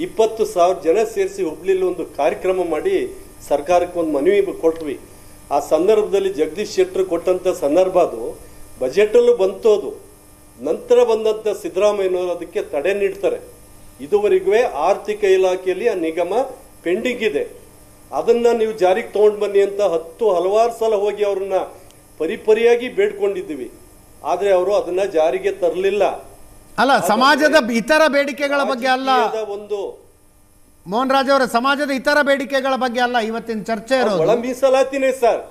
20,000 ಜನ ಸೇರಿಸಿ ಹುಬ್ಳಿಲಿ ಒಂದು ಕಾರ್ಯಕ್ರಮ ಮಾಡಿ ಸರ್ಕಾರಕ್ಕೆ ಒಂದು ಮನವಿ ಕೊಟ್ವಿ. ಆ ಸಂದರ್ಭದಲ್ಲಿ ಜಗದೀಶ್ ಶೆಟ್ಟರ್ ಕೊಟ್ಟಂತ ಸಂದರ್ಭ ಅದು ಬಜೆಟಲ್ಲೂ ಬಂತೋದು. ನಂತರ ಬಂದಂತ ಸಿದ್ದರಾಮಯ್ಯನವರು ಅದಕ್ಕೆ ತಡೆ ನೀಡ್ತಾರೆ. ಇದುವರೆಗೂ ಆರ್ಥಿಕ ಇಲಾಖೆಯಲ್ಲಿ ಆ ನಿಗಮ ಪೆಂಡಿಂಗ್ ಇದೆ. ಅದನ್ನ ನೀವು ಜಾರಿಗೆ ತಗೊಂಡು ಬನ್ನಿ ಅಂತ ಹಲವಾರು ಸಲ ಹೋಗಿ ಅವ್ರನ್ನ ಪರಿಪರಿಯಾಗಿ ಬೇಡ್ಕೊಂಡಿದ್ದೀವಿ. ಆದ್ರೆ ಅವರು ಅದನ್ನ ಜಾರಿಗೆ ತರಲಿಲ್ಲ. ಅಲ್ಲ, ಸಮಾಜದ ಇತರ ಬೇಡಿಕೆಗಳ ಬಗ್ಗೆ ಅಲ್ಲ ಒಂದು ಮೋಹನ್ ರಾಜ್ ಅವರ, ಸಮಾಜದ ಇತರ ಬೇಡಿಕೆಗಳ ಬಗ್ಗೆ ಅಲ್ಲ ಇವತ್ತಿನ ಚರ್ಚೆ ಇರೋದು. ಒಳ ಮೀಸಲಾತಿನೇ ಸರ್.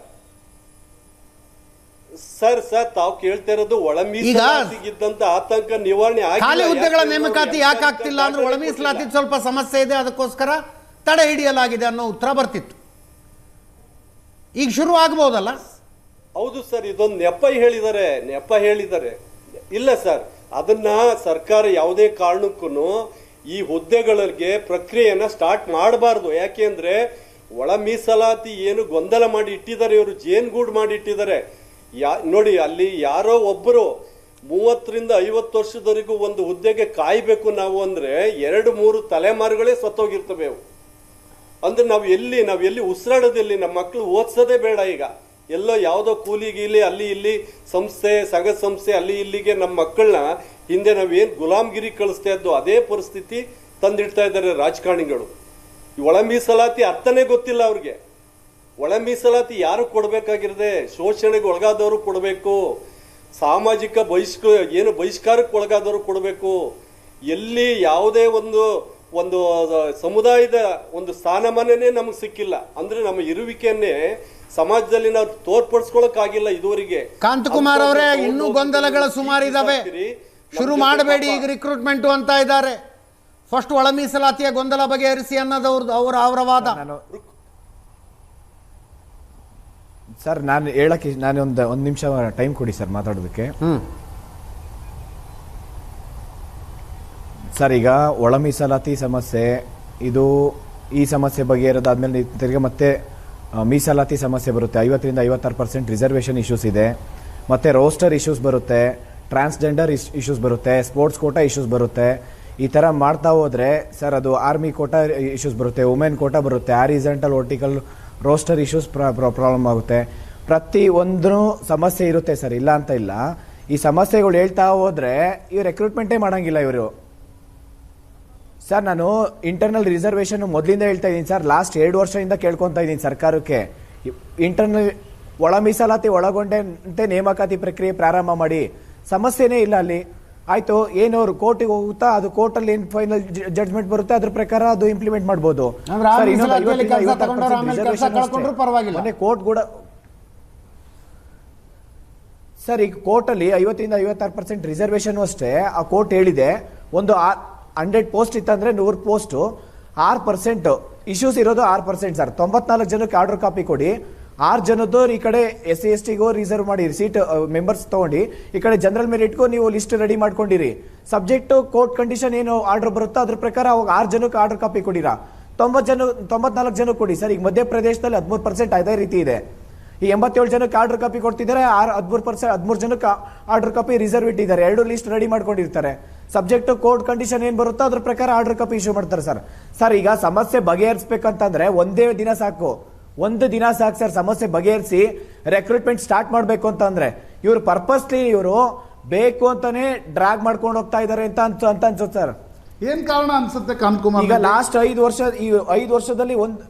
ತಾವು ಕೇಳ್ತಾ ಇರೋದು ಒಳ ಮೀಸಲಾತಿಗಿದ್ದಂತ ಆತಂಕ ನಿವಾರಣೆ ಖಾಲಿ ಹುದ್ದೆಗಳ ನೇಮಕಾತಿ ಯಾಕೆ ಆಗ್ತಿಲ್ಲ ಅಂದ್ರೆ ಒಳ ಮೀಸಲಾತಿ ಸ್ವಲ್ಪ ಸಮಸ್ಯೆ ಇದೆ, ಅದಕ್ಕೋಸ್ಕರ ತಡೆ ಹಿಡಿಯಲಾಗಿದೆ ಅನ್ನೋ ಉತ್ತರ ಬರ್ತಿತ್ತು. ಈಗ ಶುರು ಆಗ್ಬೋದಲ್ಲ? ಹೌದು ಸರ್, ಇದೊಂದು ನೆಪ ಹೇಳಿದ್ದಾರೆ. ಇಲ್ಲ ಸರ್, ಅದನ್ನ ಸರ್ಕಾರ ಯಾವುದೇ ಕಾರಣಕ್ಕೂ ಈ ಹುದ್ದೆಗಳಿಗೆ ಪ್ರಕ್ರಿಯೆಯನ್ನ ಸ್ಟಾರ್ಟ್ ಮಾಡಬಾರ್ದು. ಯಾಕೆ ಅಂದ್ರೆ ಒಳ ಮೀಸಲಾತಿ ಏನು ಗೊಂದಲ ಮಾಡಿ ಇಟ್ಟಿದ್ದಾರೆ ಇವರು, ಜೇನ್ಗೂಡ್ ಮಾಡಿ ಇಟ್ಟಿದ್ದಾರೆ. ನೋಡಿ, ಅಲ್ಲಿ ಯಾರೋ ಒಬ್ಬರು 30ರಿಂದ 50 ವರ್ಷದವರೆಗೂ ಒಂದು ಹುದ್ದೆಗೆ ಕಾಯ್ಬೇಕು ನಾವು ಅಂದ್ರೆ 2-3 ತಲೆಮಾರುಗಳೇ ಸತ್ತೋಗಿರ್ತವೆ ಅವು. ಅಂದ್ರೆ ನಾವು ಎಲ್ಲಿ ಉಸಿರಾಡೋದಿಲ್ಲಿ, ನಮ್ಮ ಮಕ್ಕಳು ಓದ್ಸೋದೇ ಬೇಡ. ಈಗ ಎಲ್ಲೋ ಯಾವುದೋ ಕೂಲಿಗೀಲಿ ಅಲ್ಲಿ ಇಲ್ಲಿ ಸಂಸ್ಥೆ, ಸಂಘ ಸಂಸ್ಥೆ ಅಲ್ಲಿ ಇಲ್ಲಿಗೆ ನಮ್ಮ ಮಕ್ಕಳನ್ನ ಹಿಂದೆ ನಾವೇನು ಗುಲಾಮ್ಗಿರಿ ಕಳಿಸ್ತಾ ಇದ್ದು ಅದೇ ಪರಿಸ್ಥಿತಿ ತಂದಿಡ್ತಾ ಇದ್ದಾರೆ ರಾಜಕಾರಣಿಗಳು. ಈ ಒಳ ಮೀಸಲಾತಿ ಅರ್ಥನೇ ಗೊತ್ತಿಲ್ಲ ಅವ್ರಿಗೆ. ಒಳ ಮೀಸಲಾತಿ ಯಾರು ಕೊಡಬೇಕಾಗಿರದೆ, ಶೋಷಣೆಗೆ ಒಳಗಾದವರು ಕೊಡಬೇಕು, ಸಾಮಾಜಿಕ ಬಹಿಷ್ಕಾರಕ್ಕೆ ಒಳಗಾದವರು ಕೊಡಬೇಕು. ಎಲ್ಲಿ ಯಾವುದೇ ಒಂದು ಸಮುದಾಯದ ಒಂದು ಸ್ಥಾನಮಾನನೇ ನಮಗೆ ಸಿಕ್ಕಿಲ್ಲ ಅಂದ್ರೆ ನಮ್ಮ ಇರುವಿಕೆಯನ್ನೇ ಸಮಾಜದಲ್ಲಿ ನಾವು ತೋರ್ಪಡಿಸ್ಕೊಳಕ್ಕಾಗಿಲ್ಲ ಇದುವರೆಗೆ. ಕಾಂತಕುಮಾರ್ ಅವರೇ, ಇನ್ನೂ ಗೊಂದಲಗಳ ಸುಮಾರಿದಾವೆ, ಶುರು ಮಾಡಬೇಡಿ ಈಗ ರಿಕ್ರೂಟ್ಮೆಂಟ್ ಅಂತ ಇದ್ದಾರೆ. ಫಸ್ಟ್ ಒಳ ಮೀಸಲಾತಿಯ ಗೊಂದಲ ಬಗೆಹರಿಸಿ ಅನ್ನೋದು ಅವರ ವಾದ. ಸರ್, ನಾನು ಹೇಳಕ್ಕೆ ಒಂದು ನಿಮಿಷ ಟೈಮ್ ಕೊಡಿ ಸರ್ ಮಾತಾಡೋದಕ್ಕೆ. ಸರ್, ಈಗ ಒಳ ಮೀಸಲಾತಿ ಸಮಸ್ಯೆ ಇದು, ಈ ಸಮಸ್ಯೆ ಬಗೆಹರಿದಾದ್ಮೇಲೆ ತಿರ್ಗಿ ಮತ್ತೆ ಮೀಸಲಾತಿ ಸಮಸ್ಯೆ ಬರುತ್ತೆ. 50ರಿಂದ 56% ರಿಸರ್ವೇಷನ್ ಇಶ್ಯೂಸ್ ಇದೆ, ಮತ್ತೆ ರೋಸ್ಟರ್ ಇಶ್ಯೂಸ್ ಬರುತ್ತೆ, ಟ್ರಾನ್ಸ್ಜೆಂಡರ್ ಇಶ್ಯೂಸ್ ಬರುತ್ತೆ, ಸ್ಪೋರ್ಟ್ಸ್ ಕೋಟಾ ಇಶ್ಯೂಸ್ ಬರುತ್ತೆ. ಈ ಥರ ಮಾಡ್ತಾ ಹೋದ್ರೆ ಸರ್, ಅದು ಆರ್ಮಿ ಕೋಟಾ ಇಶ್ಯೂಸ್ ಬರುತ್ತೆ, ವುಮೆನ್ ಕೋಟಾ ಬರುತ್ತೆ, horizontal vertical roster issues problem ಆಗುತ್ತೆ. ಪ್ರತಿ ಒಂದು ಸಮಸ್ಯೆ ಇರುತ್ತೆ ಸರ್, ಇಲ್ಲ ಅಂತ ಇಲ್ಲ. ಈ ಸಮಸ್ಯೆಗಳು ಹೇಳ್ತಾ ಹೋದ್ರೆ ಇವ್ರು ರೆಕ್ರೂಟ್ಮೆಂಟೇ ಮಾಡಂಗಿಲ್ಲ. ಇವರು ಸರ್ ನಾನು ಇಂಟರ್ನಲ್ ರಿಸರ್ವೇಶನ್ ಮೊದಲಿಂದ ಹೇಳ್ತಾ ಇದ್ದೀನಿ ಸರ್, ಲಾಸ್ಟ್ 2 ವರ್ಷದಿಂದ ಕೇಳ್ಕೊತಾ ಇದ್ದೀನಿ ಸರ್ಕಾರಕ್ಕೆ, ಇಂಟರ್ನಲ್ ಒಳ ಮೀಸಲಾತಿ ಒಳಗೊಂಡಂತೆ ನೇಮಕಾತಿ ಪ್ರಕ್ರಿಯೆ ಪ್ರಾರಂಭ ಮಾಡಿ. ಸಮಸ್ಯೆನೇ ಇಲ್ಲ ಅಲ್ಲಿ. ಆಯ್ತು, ಏನು ಅವ್ರು ಕೋರ್ಟಿಗೆ ಹೋಗುತ್ತಾ, ಅದು ಕೋರ್ಟ್ ಅಲ್ಲಿ ಏನು ಫೈನಲ್ ಜಡ್ಜ್ಮೆಂಟ್ ಬರುತ್ತೆ ಅದ್ರ ಪ್ರಕಾರ ಅದು ಇಂಪ್ಲಿಮೆಂಟ್ ಮಾಡಬಹುದು. ಕೋರ್ಟ್ ಕೂಡ ಸರ್, ಈಗ ಕೋರ್ಟ್ ಅಲ್ಲಿ 50-56% ರಿಸರ್ವೇಶನ್ ಅಷ್ಟೇ. ಆ ಕೋರ್ಟ್ ಹೇಳಿದೆ ಒಂದು 100 ಪೋಸ್ಟ್ ಇತ್ತಂದ್ರೆ 100 ಪೋಸ್ಟ್ 6% ಇಶ್ಯೂಸ್ ಇರೋದು 6% ಸರ್. 94 ಜನಕ್ಕೆ ಆರ್ಡರ್ ಕಾಪಿ ಕೊಡಿ, 6 ಜನದ್ದು ಈ ಕಡೆ SC/STಗೂ ರಿಸರ್ವ್ ಮಾಡಿ ಸೀಟ್ ಮೆಂಬರ್ಸ್ ತಗೊಂಡು, ಈ ಕಡೆ ಜನರಲ್ ಮೆರಿಟ್ಗೂ ನೀವು ಲಿಸ್ಟ್ ರೆಡಿ ಮಾಡ್ಕೊಂಡಿರಿ. ಸಬ್ಜೆಕ್ಟ್ ಕೋರ್ಟ್ ಕಂಡೀಷನ್ ಏನು ಆರ್ಡರ್ ಬರುತ್ತೋ ಅದ್ರ ಪ್ರಕಾರ ಅವಾಗ 6 ಜನಕ್ಕೆ ಆರ್ಡರ್ ಕಾಪಿ ಕೊಡಿರಾ, 94 ಜನಕ್ಕೆ ಕೊಡಿ ಸರ್. ಈಗ ಮಧ್ಯಪ್ರದೇಶದಲ್ಲಿ 13% ಅದೇ ರೀತಿ ಇದೆ. ಈ 87 ಜನಕ್ಕೆ ಆರ್ಡರ್ ಕಾಪಿ ಕೊಡ್ತಿದ್ದಾರೆ, 13 ಜನಕ್ಕೆ ಆರ್ಡರ್ ಕಾಪಿ ರಿಸರ್ವ್ ಇಟ್ಟಿದ್ದಾರೆ. 2 ಲಿಸ್ಟ್ ರೆಡಿ ಮಾಡ್ಕೊಂಡಿರ್ತಾರೆ. ಸಬ್ಜೆಕ್ಟ್ ಕೋರ್ಟ್ ಕಂಡೀಷನ್ ಏನ್ ಬರುತ್ತೋ ಅದ್ರ ಪ್ರಕಾರ ಆರ್ಡರ್ ಕಾಪಿ ಇಶ್ಯೂ ಮಾಡ್ತಾರೆ ಸರ್. ಸರ್, ಈಗ ಸಮಸ್ಯೆ ಬಗೆಹರಿಸಬೇಕಂತಂದ್ರೆ ಒಂದೇ ದಿನ ಸಾಕು, 1 ದಿನ ಸಾಕು ಸರ್ ಸಮಸ್ಯೆ ಬಗೆಹರಿಸಿ ರೆಕ್ರೂಟ್ಮೆಂಟ್ ಸ್ಟಾರ್ಟ್ ಮಾಡ್ಬೇಕು ಅಂತಂದ್ರೆ. ಇವರು ಪರ್ಪಸ್ಲಿ ಇವರು ಬೇಕು ಅಂತಾನೆ ಡ್ರಾಗ್ ಮಾಡ್ಕೊಂಡು ಹೋಗ್ತಾ ಇದಾರೆ ಅಂತ ಅನ್ಸುತ್ತೆ ಸರ್. ಏನ್ ಕಾರಣ ಅನ್ಸುತ್ತೆ ಕಾಂತಕುಮಾರ್? ಈಗ ಲಾಸ್ಟ್ 5 ವರ್ಷದಲ್ಲಿ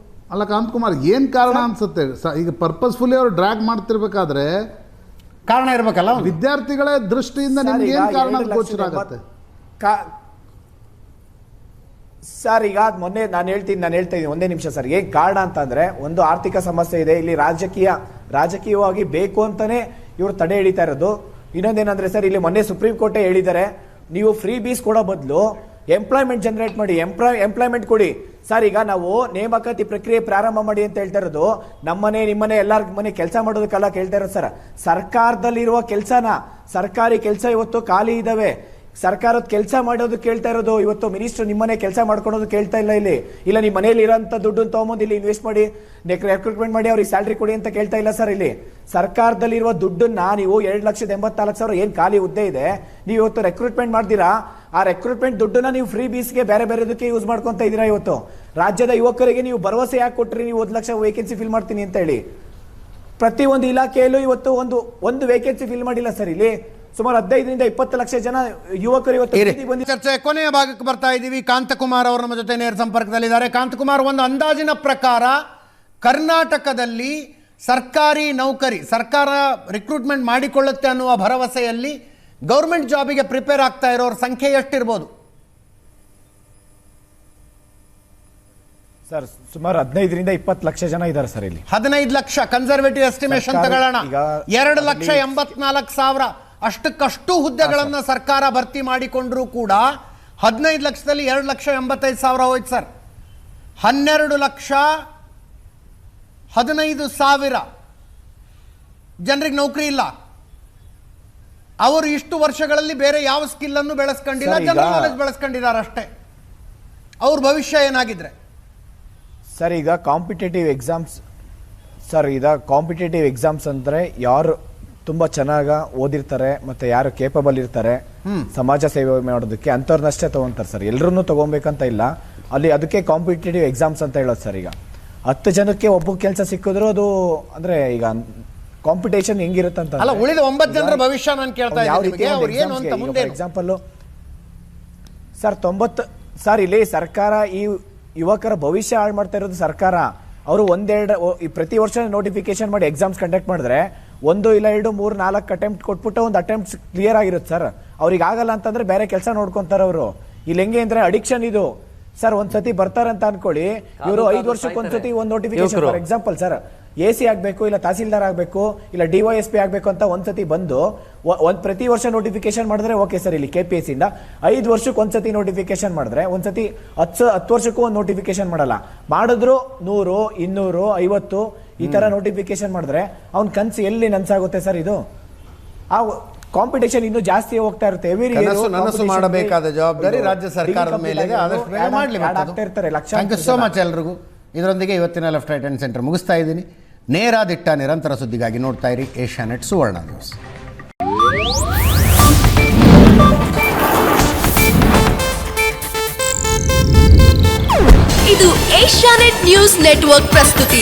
ಅಲ್ಲ ಕಾಂತಕುಮಾರ್, ಏನ್ ಕಾರಣ ಅನ್ಸುತ್ತೆ? ಈಗ ಪರ್ಪಸ್ಫುಲಿ ಅವ್ರು ಡ್ರಾಗ್ ಮಾಡ್ತಿರ್ಬೇಕಾದ್ರೆ ಕಾರಣ ಇರ್ಬೇಕಲ್ಲ. ವಿದ್ಯಾರ್ಥಿಗಳ ದೃಷ್ಟಿಯಿಂದ ನಿಮ್ಗೆ ಏನ್ ಕಾರಣ ಗೋಚರ ಆಗುತ್ತೆ ಸರ್? ಈಗ ಮೊನ್ನೆ ನಾನು ಹೇಳ್ತಾ ಇದ್ದೀನಿ, ಒಂದೇ ನಿಮಿಷ ಸರ್. ಏನ್ ಕಾರಣ ಅಂತಂದ್ರೆ, ಒಂದು ಆರ್ಥಿಕ ಸಮಸ್ಯೆ ಇದೆ ಇಲ್ಲಿ, ರಾಜಕೀಯವಾಗಿ ಬೇಕು ಅಂತಾನೆ ಇವರು ತಡೆ ಹಿಡಿತಾ ಇರೋದು. ಇನ್ನೊಂದೇನಂದ್ರೆ ಸರ್, ಇಲ್ಲಿ ಮೊನ್ನೆ ಸುಪ್ರೀಂ ಕೋರ್ಟೇ ಹೇಳಿದ್ದಾರೆ, ನೀವು ಫ್ರೀ ಬೀಸ್ ಕೊಡೋ ಬದಲು ಎಂಪ್ಲಾಯ್ಮೆಂಟ್ ಜನರೇಟ್ ಮಾಡಿ, ಎಂಪ್ಲಾಯ್ಮೆಂಟ್ ಕೊಡಿ ಸರ್. ಈಗ ನಾವು ನೇಮಕಾತಿ ಪ್ರಕ್ರಿಯೆ ಪ್ರಾರಂಭ ಮಾಡಿ ಅಂತ ಹೇಳ್ತಾ ಇರೋದು ನಮ್ಮನೆ ನಿಮ್ಮನೆ ಎಲ್ಲಾರ ಮನೆ ಕೆಲಸ ಮಾಡೋದಕ್ಕೆಲ್ಲ ಕೇಳ್ತಾ ಇರೋದು ಸರ್. ಸರ್ಕಾರದಲ್ಲಿರುವ ಕೆಲಸನ, ಸರ್ಕಾರಿ ಕೆಲಸ ಇವತ್ತು ಖಾಲಿ ಇದಾವೆ, ಸರ್ಕಾರದ ಕೆಲಸ ಮಾಡೋದು ಕೇಳ್ತಾ ಇರೋದು. ಇವತ್ತು ಮಿನಿಸ್ಟರ್ ನಿಮ್ಮನೆ ಕೆಲಸ ಮಾಡ್ಕೊಳೋದು ಕೇಳ್ತಾ ಇಲ್ಲ. ಇಲ್ಲ ನಿಮ್ಮ ಮನೇಲಿ ಇರೋಂಥ ದುಡ್ಡನ್ನು ತಗೊಂಬಂದು ಇಲ್ಲಿ ಇನ್ವೆಸ್ಟ್ ಮಾಡಿ, ರೆಕ್ರೂಟ್ಮೆಂಟ್ ಮಾಡಿ ಅವ್ರಿಗೆ ಸ್ಯಾಲ್ರಿ ಕೊಡಿ ಅಂತ ಕೇಳ್ತಾ ಇಲ್ಲ ಸರ್. ಇಲ್ಲಿ ಸರ್ಕಾರದಲ್ಲಿರುವ ದುಡ್ಡನ್ನ ನೀವು 2,84,000 ಏನ್ ಖಾಲಿ ಹುದ್ದೆ ಇದೆ, ನೀವು ಇವತ್ತು ರೆಕ್ರೂಟ್ಮೆಂಟ್ ಮಾಡ್ತೀರಾ, ಆ ರೆಕ್ರೂಟ್ಮೆಂಟ್ ದುಡ್ಡನ್ನ ನೀವು ಫ್ರೀ ಬೀಸ್ಗೆ ಬೇರೆದಕ್ಕೆ ಯೂಸ್ ಮಾಡ್ಕೊಂತ ಇದೀರಾ. ಇವತ್ತು ರಾಜ್ಯದ ಯುವಕರಿಗೆ ನೀವು ಭರವಸೆ ಯಾಕೆ ಕೊಟ್ರಿ, ನೀವು 1 ಲಕ್ಷ ವೇಕೆನ್ಸಿ ಫಿಲ್ ಮಾಡ್ತೀನಿ ಅಂತ ಹೇಳಿ? ಪ್ರತಿಯೊಂದು ಇಲಾಖೆಯಲ್ಲೂ ಇವತ್ತು ಒಂದು ವೇಕೆನ್ಸಿ ಫಿಲ್ ಮಾಡಿಲ್ಲ ಸರ್. ಇಲ್ಲಿ ಸುಮಾರು 15-20 ಲಕ್ಷ ಜನ ಯುವಕರು ಇವತ್ತು. ಚರ್ಚೆ ಕೊನೆಯ ಭಾಗಕ್ಕೆ ಬರ್ತಾ ಇದ್ದೀವಿ. ಕಾಂತಕುಮಾರ್ ಅವರು ನಮ್ಮ ಜೊತೆ ನೇರ ಸಂಪರ್ಕದಲ್ಲಿದ್ದಾರೆ. ಕಾಂತಕುಮಾರ್, ಒಂದು ಅಂದಾಜಿನ ಪ್ರಕಾರ ಕರ್ನಾಟಕದಲ್ಲಿ ಸರ್ಕಾರಿ ನೌಕರಿ, ಸರ್ಕಾರ ರಿಕ್ರೂಟ್ಮೆಂಟ್ ಮಾಡಿಕೊಳ್ಳುತ್ತೆ ಅನ್ನುವ ಭರವಸೆಯಲ್ಲಿ ಗೌರ್ಮೆಂಟ್ ಜಾಬಿಗೆ ಪ್ರಿಪೇರ್ ಆಗ್ತಾ ಇರೋರ ಸಂಖ್ಯೆ ಎಷ್ಟಿರ್ಬೋದು ಸರ್? ಸುಮಾರು 15-20 ಲಕ್ಷ ಜನ ಇದ್ದಾರೆ ಸರ್. ಇಲ್ಲಿ 15 ಲಕ್ಷ ಕನ್ಸರ್ವೇಟಿವ್ ಎಸ್ಟಿಮೇಷನ್ ತಗೊಳ್ಳೋಣ. 2,84,000 ಅಷ್ಟಕ್ಕಷ್ಟು ಹುದ್ದೆಗಳನ್ನ ಸರ್ಕಾರ ಭರ್ತಿ ಮಾಡಿಕೊಂಡ್ರೂ ಕೂಡ 15 ಲಕ್ಷದಲ್ಲಿ 2,85,000 ಹೋಯ್ತು ಸರ್. 12,15,000 ಜನರಿಗೆ ನೌಕರಿ ಇಲ್ಲ. ಅವರು ಇಷ್ಟು ವರ್ಷಗಳಲ್ಲಿ ಬೇರೆ ಯಾವ ಸ್ಕಿಲ್ ಅನ್ನು ಬೆಳೆಸ್ಕೊಂಡಿಲ್ಲ, ಜನರಲ್ ನಾಲೆಜ್ ಬೆಳೆಸ್ಕೊಂಡಿದ್ದಾರೆ ಅಷ್ಟೇ. ಅವ್ರ ಭವಿಷ್ಯ ಏನಾಗಿದ್ರೆ ಸರ್? ಈಗ ಕಾಂಪಿಟೇಟಿವ್ ಎಕ್ಸಾಮ್ಸ್ ಅಂದ್ರೆ ಯಾರು ತುಂಬಾ ಚೆನ್ನಾಗಿ ಓದಿರ್ತಾರೆ ಮತ್ತೆ ಯಾರು ಕೇಪಬಲ್ ಇರ್ತಾರೆ ಸಮಾಜ ಸೇವೆ ಮಾಡೋದಕ್ಕೆ, ಅಂಥವ್ರನ್ನಷ್ಟೇ ತಗೊಂತಾರೆ ಸರ್. ಎಲ್ಲರನ್ನೂ ತಗೊಬೇಕಂತ ಇಲ್ಲ ಅಲ್ಲಿ. ಅದಕ್ಕೆ ಕಾಂಪಿಟೇಟಿವ್ ಎಕ್ಸಾಮ್ಸ್ ಅಂತ ಹೇಳೋದು ಸರ್. ಈಗ 10 ಜನಕ್ಕೆ ಒಬ್ಬ ಕೆಲಸ ಸಿಕ್ಕಿದ್ರು ಅದು ಅಂದ್ರೆ ಈಗ ಕಾಂಪಿಟೇಷನ್ ಹೆಂಗಿರುತ್ತೆ ಅಂತ ಅಲ್ಲ, ಉಳಿದ 9 ಜನರ ಭವಿಷ್ಯ ನಾನು ಕೇಳ್ತಾ ಇದ್ದೀನಿ. ಎಕ್ಸಾಂಪಲ್ ಸರ್ 90 ಸರ್, ಇಲ್ಲಿ ಸರ್ಕಾರ ಈ ಯುವಕರ ಭವಿಷ್ಯ ಹಾಳು ಮಾಡ್ತಾ ಇರೋದು ಸರ್ಕಾರ. ಅವರು ಪ್ರತಿ ವರ್ಷ ನೋಟಿಫಿಕೇಶನ್ ಮಾಡಿ ಎಕ್ಸಾಮ್ಸ್ ಕಂಡಕ್ಟ್ ಮಾಡಿದ್ರೆ 1, 2, 3, 4 ಅಟೆಂಪ್ಟ್ ಕೊಟ್ಬಿಟ್ಟು ಒಂದು ಅಟೆಂಪ್ಟ್ ಕ್ಲಿಯರ್ ಆಗಿರುತ್ತೆ ಸರ್. ಅವ್ರಿಗೆ ಆಗಲ್ಲ ಅಂತಂದ್ರೆ ಬೇರೆ ಕೆಲಸ ನೋಡ್ಕೊಂತಾರೆ ಅವರು. ಇಲ್ಲಿ ಹೆಂಗೆ ಅಂದ್ರೆ ಅಡಿಕ್ಷನ್ ಇದು ಸರ್. ಒಂದ್ಸತಿ ಬರ್ತಾರಂತ ಅನ್ಕೊಳ್ಳಿ, ಇವರು 5 ವರ್ಷಕ್ಕೆ ಒಂದ್ಸತಿ ಒಂದು notification, for example sir, AC ಆಗ್ಬೇಕು, ಇಲ್ಲ ತಹಸೀಲ್ದಾರ್ ಆಗ್ಬೇಕು, ಇಲ್ಲ DYSP ಆಗ್ಬೇಕು ಅಂತ ಒಂದ್ಸತಿ ಬಂದು ಪ್ರತಿ ವರ್ಷ ನೋಟಿಫಿಕೇಶನ್ ಮಾಡಿದ್ರೆ ಓಕೆ ಸರ್. ಇಲ್ಲಿ KPSC ಇಂದ 5 ವರ್ಷಕ್ಕೆ ಒಂದ್ಸತಿ ನೋಟಿಫಿಕೇಶನ್ ಮಾಡಿದ್ರೆ, ಒಂದ್ಸತಿ 10 ವರ್ಷಕ್ಕೂ ಒಂದು ನೋಟಿಫಿಕೇಶನ್ ಮಾಡಲ್ಲ, ಮಾಡಿದ್ರು 100, 200, 50 ಈ ತರ ನೋಟಿಫಿಕೇಶನ್ ಮಾಡಿದ್ರೆ ಅವ್ನ ಕನ್ಸು ಎಲ್ಲಿ ನನ್ಸಾಗುತ್ತೆ ಸರ್? ಇದು ಆ ಕಾಂಪಿಟೇಷನ್ ಇನ್ನೂ ಜಾಸ್ತಿ ಹೋಗ್ತಾ ಇರುತ್ತೆ. ನನಸು ಮಾಡಬೇಕಾದ ಜವಾಬ್ದಾರಿ ರಾಜ್ಯ ಸರ್ಕಾರದ ಮೇಲೆ ಇದೆ. ಆದಷ್ಟು ಬೇಗ ಮಾಡಲಿ. ಥ್ಯಾಂಕ್ ಯು ಸೋ ಮಚ್ ಎಲ್ರಿಗೂ. ಇದರೊಂದಿಗೆ ಇವತ್ತಿನ ಲೆಫ್ಟ್ ರೈಟ್ ಹ್ಯಾಂಡ್ ಸೆಂಟರ್ ಮುಗಿಸ್ತಾ ಇದ್ದೀನಿ. ನೇರ ದಿಟ್ಟ ನಿರಂತರ ಸುದ್ದಿಗಾಗಿ ನೋಡ್ತಾ ಇರಿ ಏಷ್ಯಾನೆಟ್ ಸುವರ್ಣ ನ್ಯೂಸ್. ಇದು ಏಷ್ಯಾನೆಟ್ ನ್ಯೂಸ್ ನೆಟ್ವರ್ಕ್ ಪ್ರಸ್ತುತಿ.